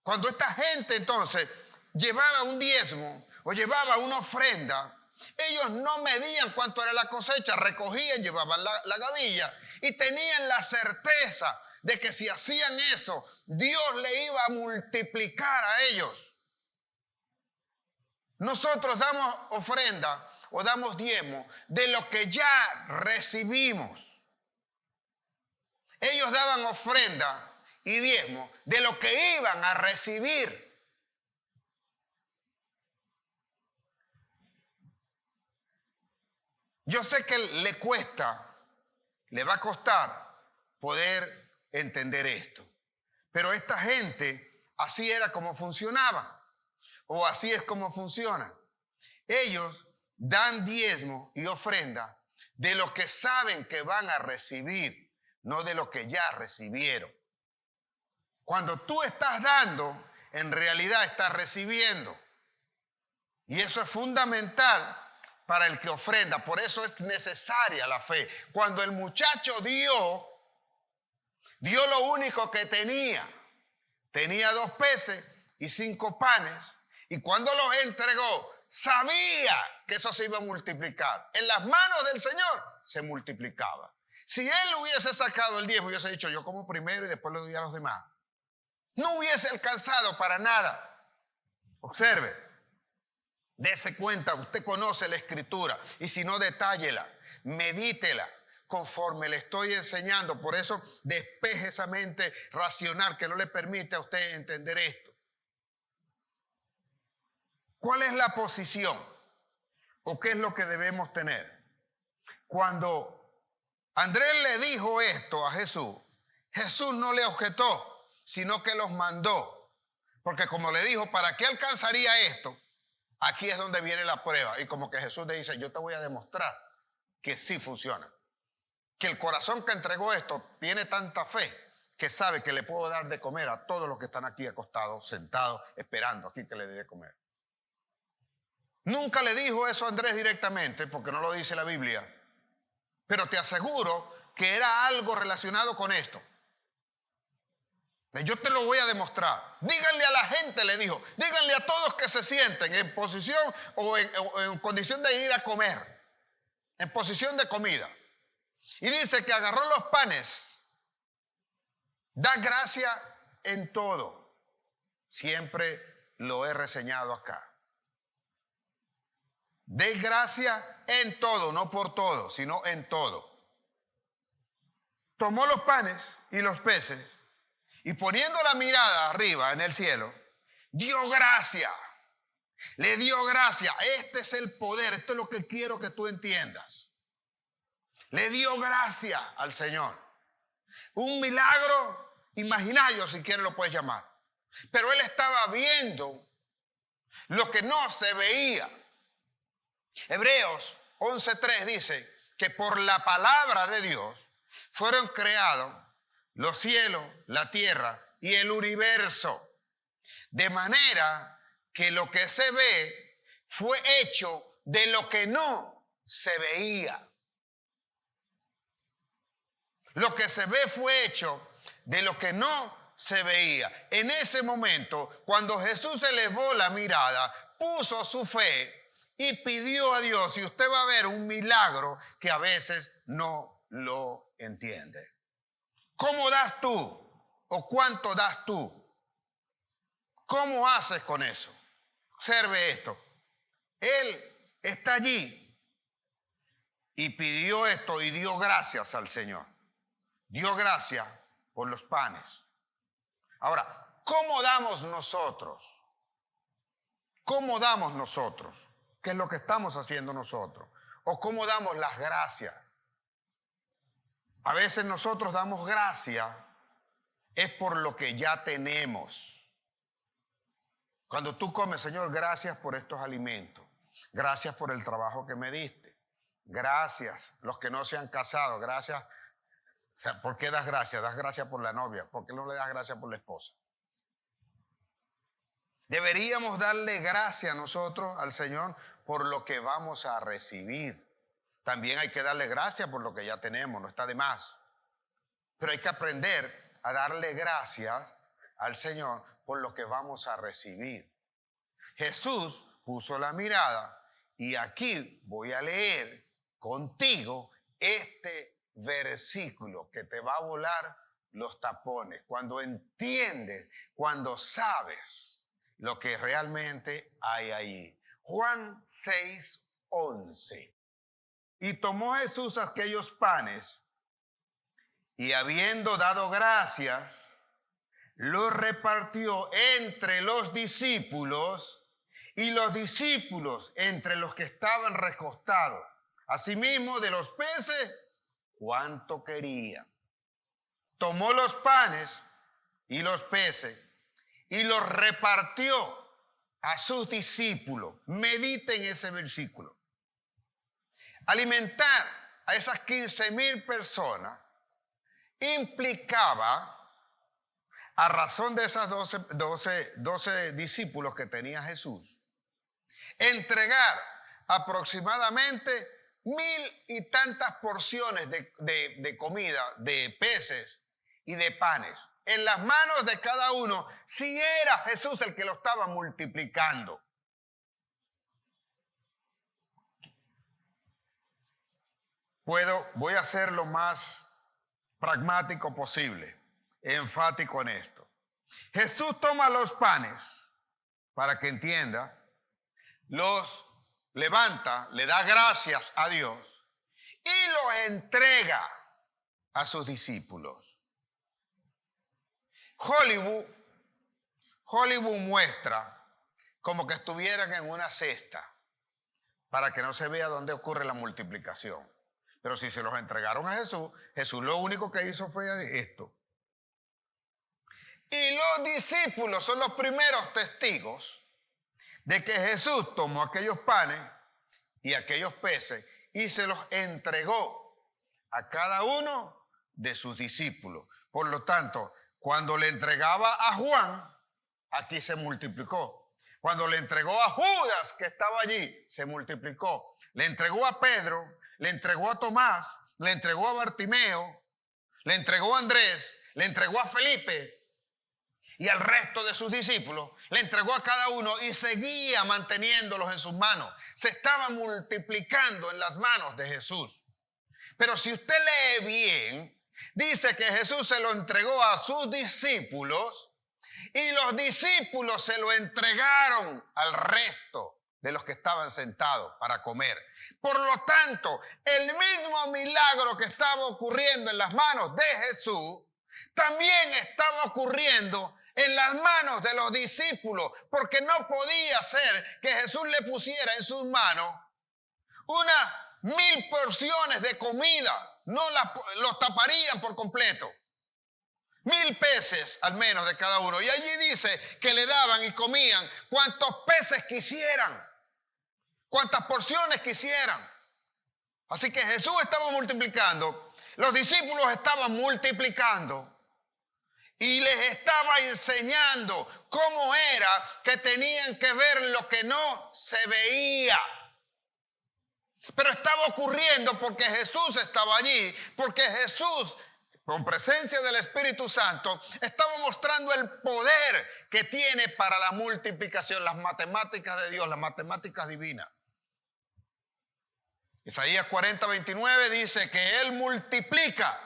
Cuando esta gente entonces llevaba un diezmo o llevaba una ofrenda, ellos no medían cuánto era la cosecha, recogían, llevaban la gavilla y tenían la certeza de que si hacían eso, Dios le iba a multiplicar a ellos. Nosotros damos ofrenda o damos diezmo de lo que ya recibimos. Ellos daban ofrenda y diezmo de lo que iban a recibir. Yo sé que le va a costar poder entender esto. Pero esta gente, así era como funcionaba. O así es como funciona. Ellos dan diezmo y ofrenda de lo que saben que van a recibir, no de lo que ya recibieron. Cuando tú estás dando, en realidad estás recibiendo. Y eso es fundamental para el que ofrenda. Por eso es necesaria la fe. Cuando el muchacho dio lo único que tenía. Tenía 2 peces y 5 panes. Y cuando los entregó, sabía que eso se iba a multiplicar. En las manos del Señor se multiplicaba. Si él hubiese sacado el diezmo y hubiese dicho, yo como primero y después le doy a los demás, no hubiese alcanzado para nada. Observe, dése cuenta, usted conoce la Escritura y si no, detállela, medítela conforme le estoy enseñando. Por eso despeje esa mente racional que no le permite a usted entender esto. ¿Cuál es la posición? ¿O qué es lo que debemos tener? Cuando Andrés le dijo esto a Jesús, Jesús no le objetó, sino que los mandó. Porque como le dijo, ¿para qué alcanzaría esto? Aquí es donde viene la prueba. Y como que Jesús le dice, yo te voy a demostrar que sí funciona. Que el corazón que entregó esto tiene tanta fe que sabe que le puedo dar de comer a todos los que están aquí acostados, sentados, esperando aquí que le dé de comer. Nunca le dijo eso a Andrés directamente, porque no lo dice la Biblia. Pero te aseguro que era algo relacionado con esto. Yo te lo voy a demostrar. Díganle a la gente, le dijo, díganle a todos que se sienten en posición o en condición de ir a comer, en posición de comida. Y dice que agarró los panes, da gracia en todo. Siempre lo he reseñado acá. De gracia en todo, no por todo, sino en todo. Tomó los panes y los peces y poniendo la mirada arriba en el cielo, dio gracia. Le dio gracia. Este es el poder. Esto es lo que quiero que tú entiendas. Le dio gracia al Señor. Un milagro imaginario, si quieres lo puedes llamar. Pero él estaba viendo lo que no se veía. Hebreos 11:3 dice que por la palabra de Dios fueron creados los cielos, la tierra y el universo. De manera que lo que se ve fue hecho de lo que no se veía. Lo que se ve fue hecho de lo que no se veía. En ese momento, cuando Jesús elevó la mirada, puso su fe y pidió a Dios, y usted va a ver un milagro que a veces no lo entiende. ¿Cómo das tú? ¿O cuánto das tú? ¿Cómo haces con eso? Observe esto. Él está allí y pidió esto y dio gracias al Señor. Dio gracias por los panes. Ahora, ¿cómo damos nosotros? ¿Cómo damos nosotros? ¿Qué es lo que estamos haciendo nosotros? ¿O cómo damos las gracias? A veces nosotros damos gracias es por lo que ya tenemos. Cuando tú comes, Señor, gracias por estos alimentos. Gracias por el trabajo que me diste. Gracias, los que no se han casado. Gracias O sea, ¿por qué das gracias? Das gracias por la novia. ¿Por qué no le das gracias por la esposa? Deberíamos darle gracias nosotros al Señor por lo que vamos a recibir. También hay que darle gracias por lo que ya tenemos, no está de más. Pero hay que aprender a darle gracias al Señor por lo que vamos a recibir. Jesús puso la mirada y aquí voy a leer contigo este versículo que te va a volar los tapones. Cuando entiendes, cuando sabes lo que realmente hay ahí. Juan 6:11. Y tomó Jesús aquellos panes y habiendo dado gracias, los repartió entre los discípulos y los discípulos entre los que estaban recostados. Asimismo de los peces, cuánto querían. Tomó los panes y los peces y los repartió a sus discípulos. Mediten ese versículo. Alimentar a esas 15,000 personas implicaba, a razón de esas 12 discípulos que tenía Jesús, entregar aproximadamente 1,000 y tantas porciones de comida, de peces y de panes en las manos de cada uno, si era Jesús el que lo estaba multiplicando. Voy a ser lo más pragmático posible, enfático en esto. Jesús toma los panes, para que entienda, los levanta, le da gracias a Dios y los entrega a sus discípulos. Hollywood muestra como que estuvieran en una cesta para que no se vea dónde ocurre la multiplicación. Pero si se los entregaron a Jesús, Jesús lo único que hizo fue esto. Y los discípulos son los primeros testigos de que Jesús tomó aquellos panes y aquellos peces y se los entregó a cada uno de sus discípulos. Por lo tanto, cuando le entregaba a Juan, aquí se multiplicó. Cuando le entregó a Judas, que estaba allí, se multiplicó. Le entregó a Pedro, le entregó a Tomás, le entregó a Bartimeo, le entregó a Andrés, le entregó a Felipe y al resto de sus discípulos, le entregó a cada uno y seguía manteniéndolos en sus manos. Se estaba multiplicando en las manos de Jesús. Pero si usted lee bien, dice que Jesús se lo entregó a sus discípulos y los discípulos se lo entregaron al resto de los que estaban sentados para comer. Por lo tanto, el mismo milagro que estaba ocurriendo en las manos de Jesús, también estaba ocurriendo en las manos de los discípulos, porque no podía ser que Jesús le pusiera en sus manos unas 1,000 porciones de comida, no los taparían por completo. 1,000 peces al menos de cada uno. Y allí dice que le daban y comían cuantos peces quisieran, cuantas porciones quisieran. Así que Jesús estaba multiplicando, los discípulos estaban multiplicando y les estaba enseñando cómo era que tenían que ver lo que no se veía. Pero estaba ocurriendo porque Jesús estaba allí, porque Jesús, con presencia del Espíritu Santo, estaba mostrando el poder que tiene para la multiplicación, las matemáticas de Dios, las matemáticas divinas. Isaías 40:29 dice que Él multiplica,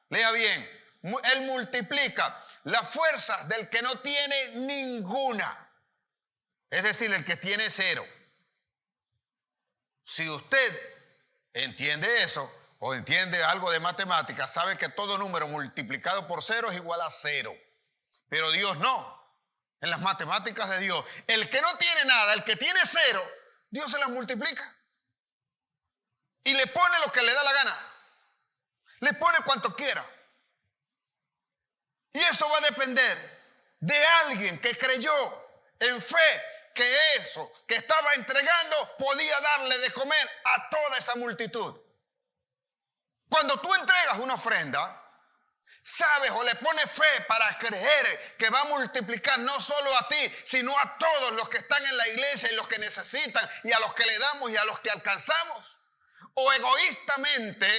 lea bien, Él multiplica las fuerzas del que no tiene ninguna, es decir, el que tiene cero. Si usted entiende eso, o entiende algo de matemáticas, sabe que todo número multiplicado por cero es igual a cero. Pero Dios no. En las matemáticas de Dios, el que no tiene nada, el que tiene cero, Dios se las multiplica. Y le pone lo que le da la gana. Le pone cuanto quiera. Y eso va a depender de alguien que creyó en fe que eso que estaba entregando podía darle de comer a toda esa multitud. Cuando tú entregas una ofrenda, sabes o le pones fe para creer que va a multiplicar no solo a ti, sino a todos los que están en la iglesia y los que necesitan y a los que le damos y a los que alcanzamos. O egoístamente,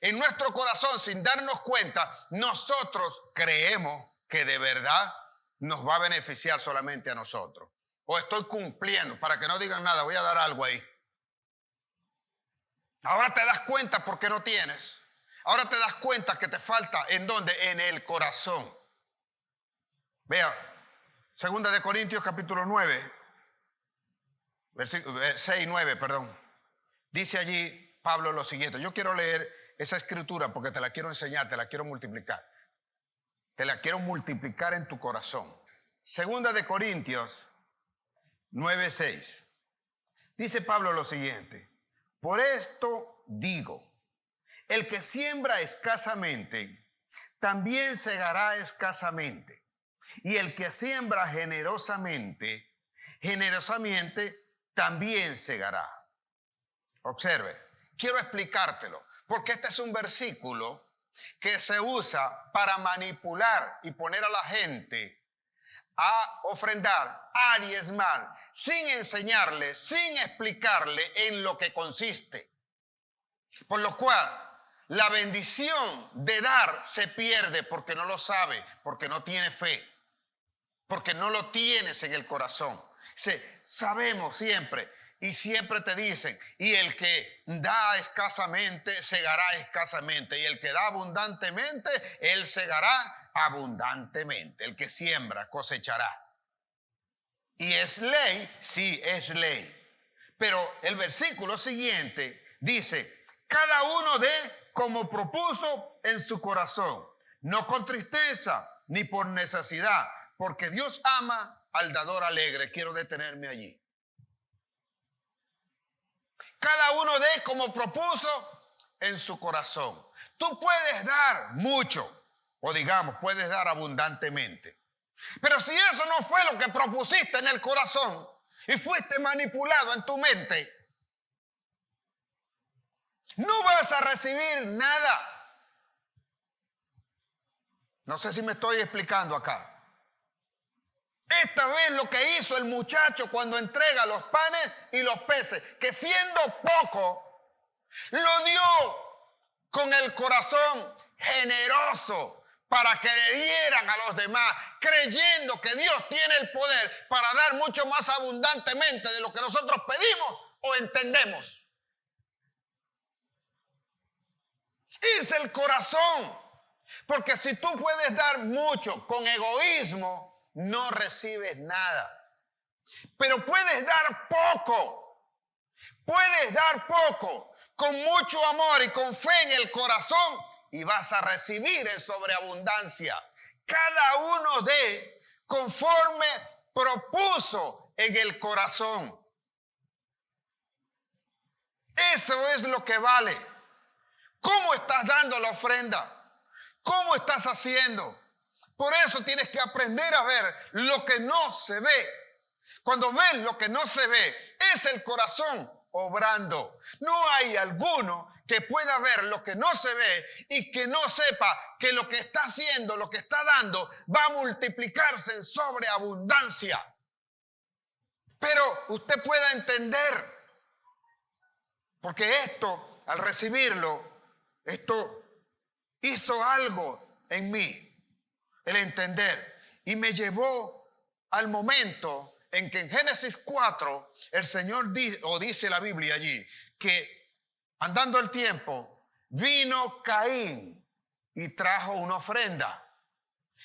en nuestro corazón, sin darnos cuenta, nosotros creemos que de verdad nos va a beneficiar solamente a nosotros. O estoy cumpliendo, para que no digan nada, voy a dar algo ahí. Ahora te das cuenta por qué no tienes. Ahora te das cuenta que te falta, ¿en dónde? En el corazón. Vea, 2 Corintios capítulo 9, versículo 6 y 9, perdón. Dice allí Pablo lo siguiente. Yo quiero leer esa escritura porque te la quiero enseñar, te la quiero multiplicar. Te la quiero multiplicar en tu corazón. 2 Corintios 9, 6. Dice Pablo lo siguiente. Por esto digo, el que siembra escasamente, también segará escasamente. Y el que siembra generosamente, generosamente también segará. Observe, quiero explicártelo, porque este es un versículo que se usa para manipular y poner a la gente a ofrendar, a diezmar, sin enseñarle, sin explicarle en lo que consiste. Por lo cual, la bendición de dar se pierde porque no lo sabe, porque no tiene fe, porque no lo tienes en el corazón. Sabemos siempre, y siempre te dicen, y el que da escasamente, segará escasamente, y el que da abundantemente, él segará abundantemente. El que siembra, cosechará. ¿Y es ley? Sí, es ley. Pero el versículo siguiente dice, cada uno dé como propuso en su corazón, no con tristeza ni por necesidad, porque Dios ama al dador alegre. Quiero detenerme allí. Cada uno dé como propuso en su corazón. Tú puedes dar mucho, o digamos, puedes dar abundantemente. Pero si eso no fue lo que propusiste en el corazón y fuiste manipulado en tu mente, no vas a recibir nada. No sé si me estoy explicando acá. Esta vez lo que hizo el muchacho cuando entrega los panes y los peces, que siendo poco, lo dio con el corazón generoso para que le dieran a los demás, creyendo que Dios tiene el poder para dar mucho más abundantemente de lo que nosotros pedimos o entendemos. Es el corazón, porque si tú puedes dar mucho con egoísmo, no recibes nada. Pero puedes dar poco con mucho amor y con fe en el corazón y vas a recibir en sobreabundancia. Cada uno dé conforme propuso en el corazón. Eso es lo que vale. ¿Cómo estás dando la ofrenda? ¿Cómo estás haciendo? Por eso tienes que aprender a ver lo que no se ve. Cuando ves lo que no se ve, es el corazón obrando. No hay alguno que pueda ver lo que no se ve y que no sepa que lo que está haciendo, lo que está dando, va a multiplicarse en sobreabundancia. Pero usted pueda entender, porque esto, al recibirlo, esto hizo algo en mí. El entender, y me llevó al momento en que en Génesis 4 el Señor dice la Biblia allí que andando el tiempo vino Caín y trajo una ofrenda,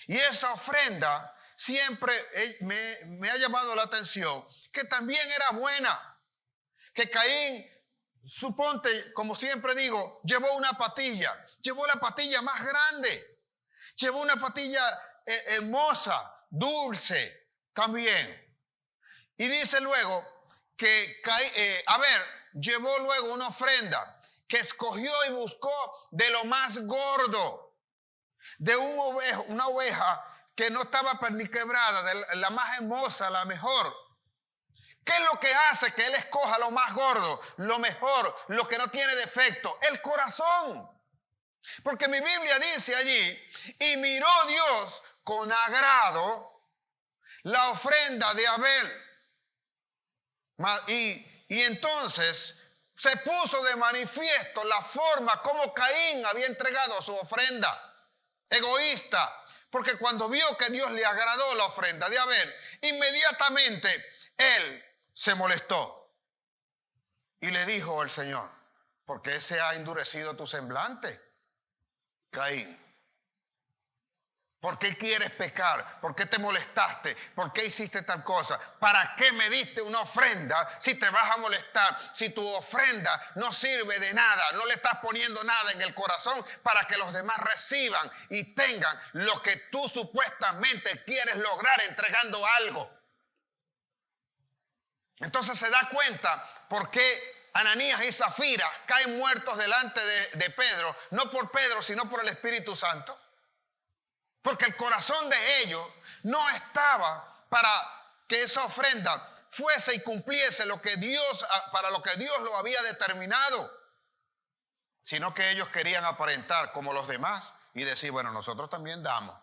y esa ofrenda siempre me ha llamado la atención que también era buena. Que Caín, suponte, como siempre digo, llevó una patilla, llevó la patilla más grande. Llevó una patilla hermosa, dulce también. Y dice luego que llevó luego una ofrenda que escogió y buscó de lo más gordo, de una oveja que no estaba perniquebrada, de la más hermosa, la mejor. ¿Qué es lo que hace que él escoja lo más gordo, lo mejor, lo que no tiene defecto? El corazón. Porque mi Biblia dice allí Y miró Dios con agrado la ofrenda de Abel. Y entonces se puso de manifiesto la forma como Caín había entregado su ofrenda. Egoísta. Porque cuando vio que Dios le agradó la ofrenda de Abel, inmediatamente él se molestó. Y le dijo al Señor: ¿por qué se ha endurecido tu semblante, Caín? ¿Por qué quieres pecar? ¿Por qué te molestaste? ¿Por qué hiciste tal cosa? ¿Para qué me diste una ofrenda si te vas a molestar? Si tu ofrenda no sirve de nada, no le estás poniendo nada en el corazón para que los demás reciban y tengan lo que tú supuestamente quieres lograr entregando algo. Entonces se da cuenta por qué Ananías y Zafira caen muertos delante de Pedro, no por Pedro, sino por el Espíritu Santo. Porque el corazón de ellos no estaba para que esa ofrenda fuese y cumpliese para lo que Dios lo había determinado, sino que ellos querían aparentar como los demás y decir: bueno, nosotros también damos.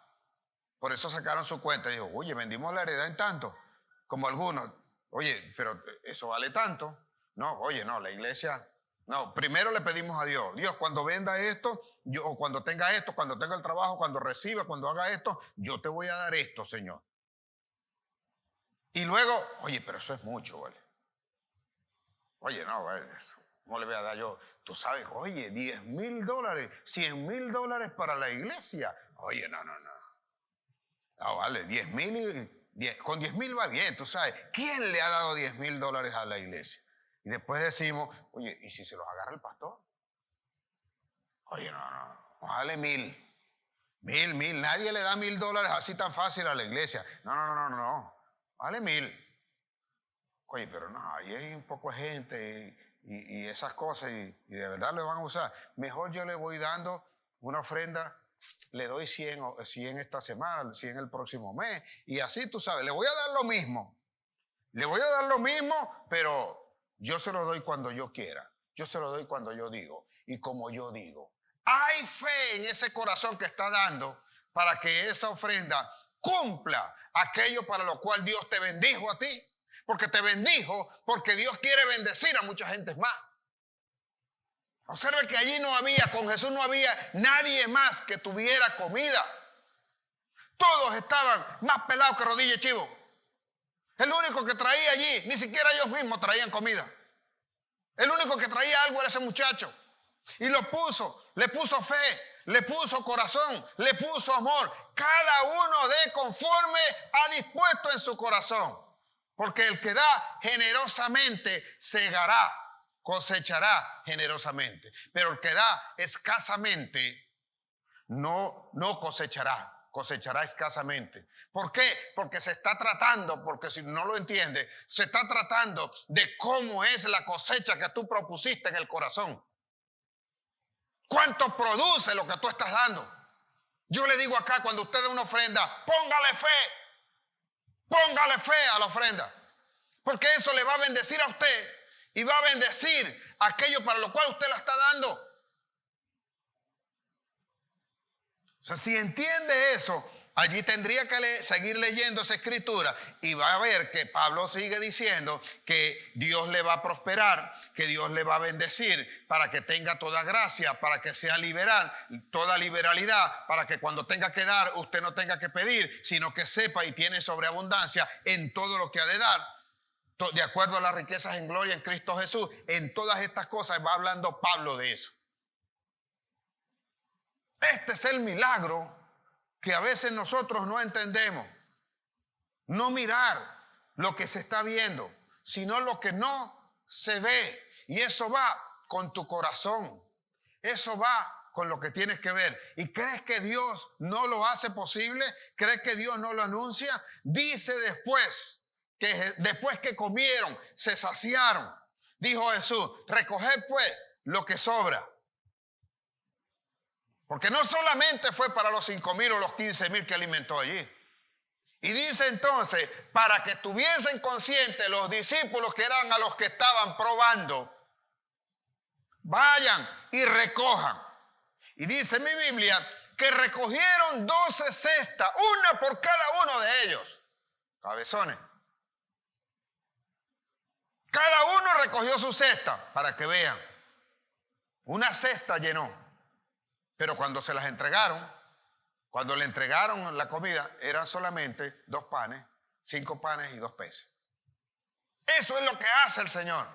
Por eso sacaron su cuenta y dijo: oye, vendimos la heredad en tanto. Como algunos: oye, pero eso vale tanto. No, oye, no, la iglesia... No, primero le pedimos a Dios: Dios, cuando venda esto, o cuando tenga esto, cuando tenga el trabajo, cuando reciba, cuando haga esto, yo te voy a dar esto, Señor. Y luego: oye, pero eso es mucho, ¿vale? Oye, no, vale, eso, ¿cómo le voy a dar yo? Tú sabes, oye, $10,000, $100,000 para la iglesia. Oye, no. No, vale, 10,000 con 10,000 va bien, tú sabes. ¿Quién le ha dado $10,000 a la iglesia? Y después decimos: oye, ¿y si se los agarra el pastor? Oye, no, vale 1,000. 1,000. Nadie le da $1,000 así tan fácil a la iglesia. No. Vale 1,000. Oye, pero no, ahí hay un poco de gente y esas cosas y de verdad le van a usar. Mejor yo le voy dando una ofrenda, le doy 100 esta semana, 100 el próximo mes. Y así, tú sabes, le voy a dar lo mismo. Le voy a dar lo mismo, pero yo se lo doy cuando yo quiera. Yo se lo doy cuando yo digo y como yo digo. Hay fe en ese corazón que está dando para que esa ofrenda cumpla aquello para lo cual Dios te bendijo a ti. Porque te bendijo porque Dios quiere bendecir a mucha gente más. Observe que allí con Jesús no había nadie más que tuviera comida. Todos estaban más pelados que rodilla de chivo. El único que traía allí, ni siquiera ellos mismos traían comida. El único que traía algo era ese muchacho. Y le puso fe, le puso corazón, le puso amor. Cada uno dé conforme ha dispuesto en su corazón. Porque el que da generosamente segará, cosechará generosamente. Pero el que da escasamente no cosechará escasamente. ¿Por qué? Porque se está tratando, porque si no lo entiende, se está tratando de cómo es la cosecha que tú propusiste en el corazón. ¿Cuánto produce lo que tú estás dando? Yo le digo acá, cuando usted da una ofrenda, póngale fe a la ofrenda, porque eso le va a bendecir a usted y va a bendecir aquello para lo cual usted la está dando. O sea, si entiende eso, allí tendría que seguir leyendo esa escritura y va a ver que Pablo sigue diciendo que Dios le va a prosperar, que Dios le va a bendecir para que tenga toda gracia, para que sea liberal, toda liberalidad, para que cuando tenga que dar usted no tenga que pedir, sino que sepa y tiene sobreabundancia en todo lo que ha de dar, de acuerdo a las riquezas en gloria en Cristo Jesús. En todas estas cosas va hablando Pablo de eso. Este es el milagro que a veces nosotros no entendemos. No mirar lo que se está viendo, sino lo que no se ve. Y eso va con tu corazón. Eso va con lo que tienes que ver. ¿Y crees que Dios no lo hace posible? ¿Crees que Dios no lo anuncia? Dice después que comieron, se saciaron. Dijo Jesús: recoged pues lo que sobra. Porque no solamente fue para los 5,000 o los 15,000 que alimentó allí. Y dice entonces, para que estuviesen conscientes los discípulos que eran a los que estaban probando, vayan y recojan. Y dice mi Biblia que recogieron 12 cestas, una por cada uno de ellos. Cabezones. Cada uno recogió su cesta, para que vean. Una cesta llenó. Pero cuando se las entregaron, cuando le entregaron la comida, eran solamente 2 panes, 5 panes y 2 peces. Eso es lo que hace el Señor.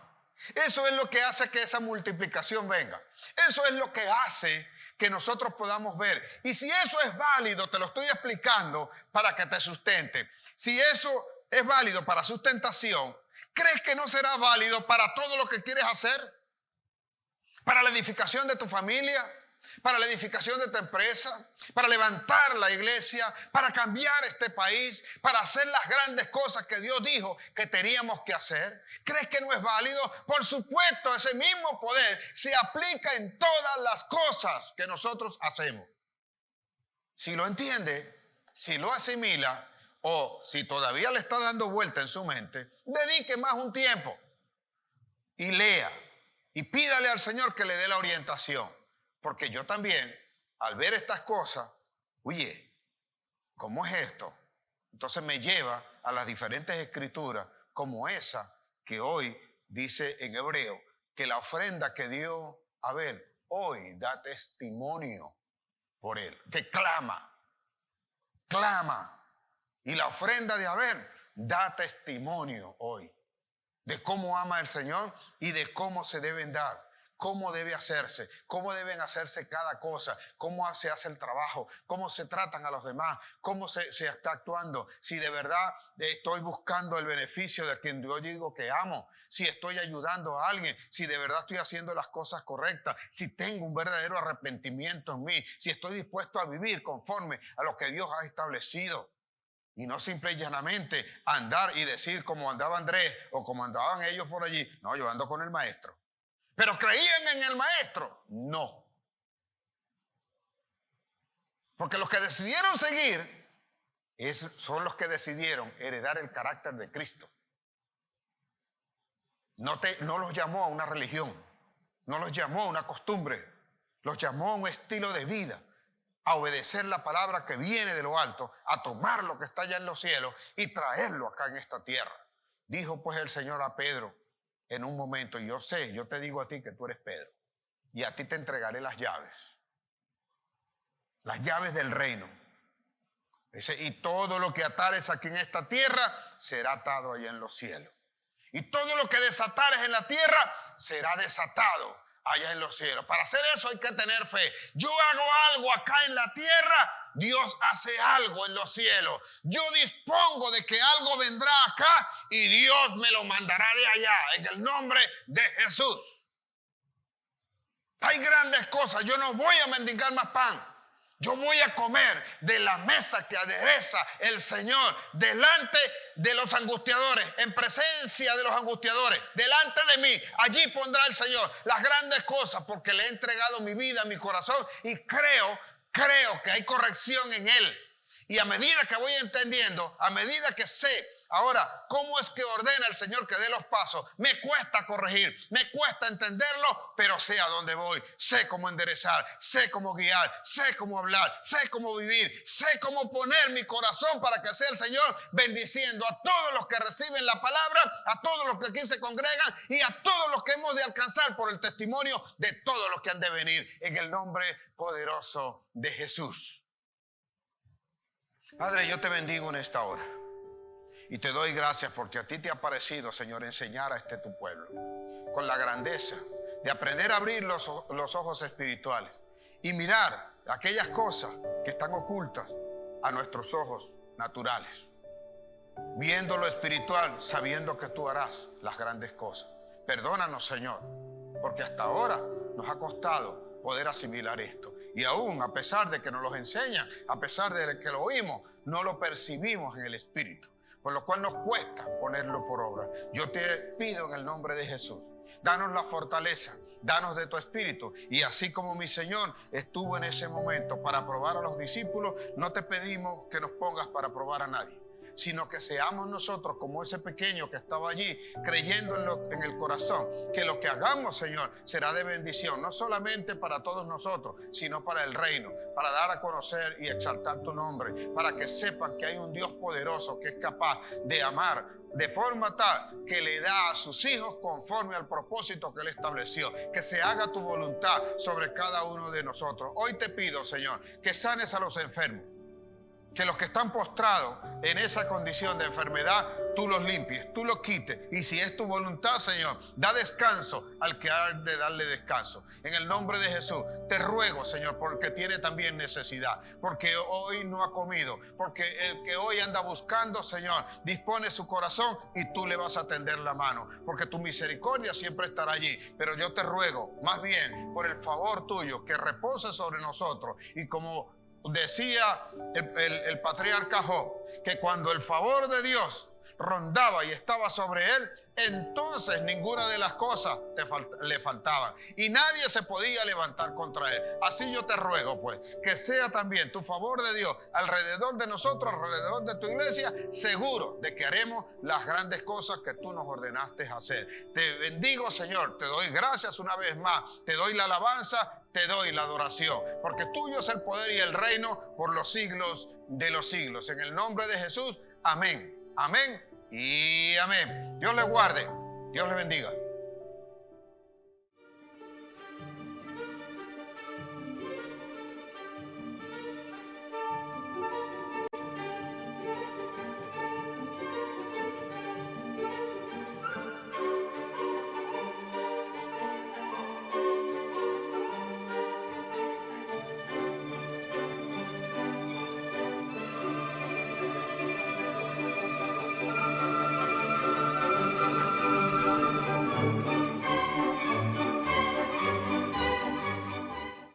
Eso es lo que hace que esa multiplicación venga. Eso es lo que hace que nosotros podamos ver. Y si eso es válido, te lo estoy explicando para que te sustente. Si eso es válido para sustentación, ¿crees que no será válido para todo lo que quieres hacer? Para la edificación de tu familia, para la edificación de tu empresa, para levantar la iglesia, para cambiar este país, para hacer las grandes cosas que Dios dijo que teníamos que hacer. ¿Crees que no es válido? Por supuesto, ese mismo poder se aplica en todas las cosas que nosotros hacemos. Si lo entiende, si lo asimila, o si todavía le está dando vuelta en su mente, dedique más un tiempo y lea y pídale al Señor que le dé la orientación. Porque yo también, al ver estas cosas, oye, ¿cómo es esto? Entonces me lleva a las diferentes escrituras, como esa que hoy dice en Hebreo, que la ofrenda que dio Abel hoy da testimonio por él, que clama. Y la ofrenda de Abel da testimonio hoy de cómo ama el Señor y de cómo se deben dar. Cómo debe hacerse, cómo deben hacerse cada cosa, cómo se hace el trabajo, cómo se tratan a los demás, cómo se está actuando, si de verdad estoy buscando el beneficio de quien yo digo que amo, si estoy ayudando a alguien, si de verdad estoy haciendo las cosas correctas, si tengo un verdadero arrepentimiento en mí, si estoy dispuesto a vivir conforme a lo que Dios ha establecido. Y no simple y llanamente andar y decir como andaba Andrés o como andaban ellos por allí, no, yo ando con el maestro. ¿Pero creían en el maestro? No. Porque los que decidieron seguir son los que decidieron heredar el carácter de Cristo. No los llamó a una religión, no los llamó a una costumbre, los llamó a un estilo de vida, a obedecer la palabra que viene de lo alto, a tomar lo que está allá en los cielos y traerlo acá en esta tierra. Dijo pues el Señor a Pedro, en un momento, yo te digo a ti que tú eres Pedro, y a ti te entregaré las llaves del reino. Dice, y todo lo que atares aquí en esta tierra será atado allá en los cielos. Y todo lo que desatares en la tierra será desatado allá en los cielos. Para hacer eso hay que tener fe. Yo hago algo acá en la tierra, Dios hace algo en los cielos. Yo dispongo de que algo vendrá acá y Dios me lo mandará de allá en el nombre de Jesús. Hay grandes cosas. Yo no voy a mendigar más pan. Yo voy a comer de la mesa que adereza el Señor delante de los angustiadores, en presencia de los angustiadores, delante de mí. Allí pondrá el Señor las grandes cosas porque le he entregado mi vida, mi corazón y creo que hay corrección en Él. Y a medida que voy entendiendo, a medida que sé ahora cómo es que ordena el Señor que dé los pasos, me cuesta corregir, me cuesta entenderlo, pero sé a dónde voy, sé cómo enderezar, sé cómo guiar, sé cómo hablar, sé cómo vivir, sé cómo poner mi corazón para que sea el Señor bendiciendo a todos los que reciben la palabra, a todos los que aquí se congregan y a todos los que hemos de alcanzar por el testimonio de todos los que han de venir en el nombre poderoso de Jesús. Padre, yo te bendigo en esta hora y te doy gracias porque a ti te ha parecido, Señor, enseñar a tu pueblo con la grandeza de aprender a abrir los ojos espirituales y mirar aquellas cosas que están ocultas a nuestros ojos naturales, viendo lo espiritual, sabiendo que tú harás las grandes cosas. Perdónanos, Señor, porque hasta ahora nos ha costado poder asimilar esto. Y aún, a pesar de que nos los enseñan, a pesar de que lo oímos, no lo percibimos en el Espíritu, por lo cual nos cuesta ponerlo por obra. Yo te pido en el nombre de Jesús, danos la fortaleza, danos de tu Espíritu. Y así como mi Señor estuvo en ese momento para probar a los discípulos, no te pedimos que nos pongas para probar a nadie. sino que seamos nosotros como ese pequeño que estaba allí, creyendo en el corazón, que lo que hagamos, Señor, será de bendición, no solamente para todos nosotros, sino para el reino, para dar a conocer y exaltar tu nombre, para que sepan que hay un Dios poderoso que es capaz de amar de forma tal que le da a sus hijos conforme al propósito que Él estableció. Que se haga tu voluntad sobre cada uno de nosotros. Hoy te pido, Señor, que sanes a los enfermos, que los que están postrados en esa condición de enfermedad, tú los limpies, tú los quites. Y si es tu voluntad, Señor, da descanso al que ha de darle descanso. En el nombre de Jesús, te ruego, Señor, porque tiene también necesidad, porque hoy no ha comido, porque el que hoy anda buscando, Señor, dispone su corazón y tú le vas a tender la mano, porque tu misericordia siempre estará allí. Pero yo te ruego, más bien, por el favor tuyo, que repose sobre nosotros. Y como decía el patriarca Job, que cuando el favor de Dios rondaba y estaba sobre él, entonces ninguna de las cosas le faltaban y nadie se podía levantar contra él. Así yo te ruego, pues, que sea también tu favor de Dios alrededor de nosotros, alrededor de tu iglesia, seguro de que haremos las grandes cosas que tú nos ordenaste hacer. Te bendigo, Señor, te doy gracias una vez más, te doy la alabanza, te doy la adoración, porque tuyo es el poder y el reino por los siglos de los siglos. En el nombre de Jesús, amén, amén y amén. Dios les guarde, Dios les bendiga.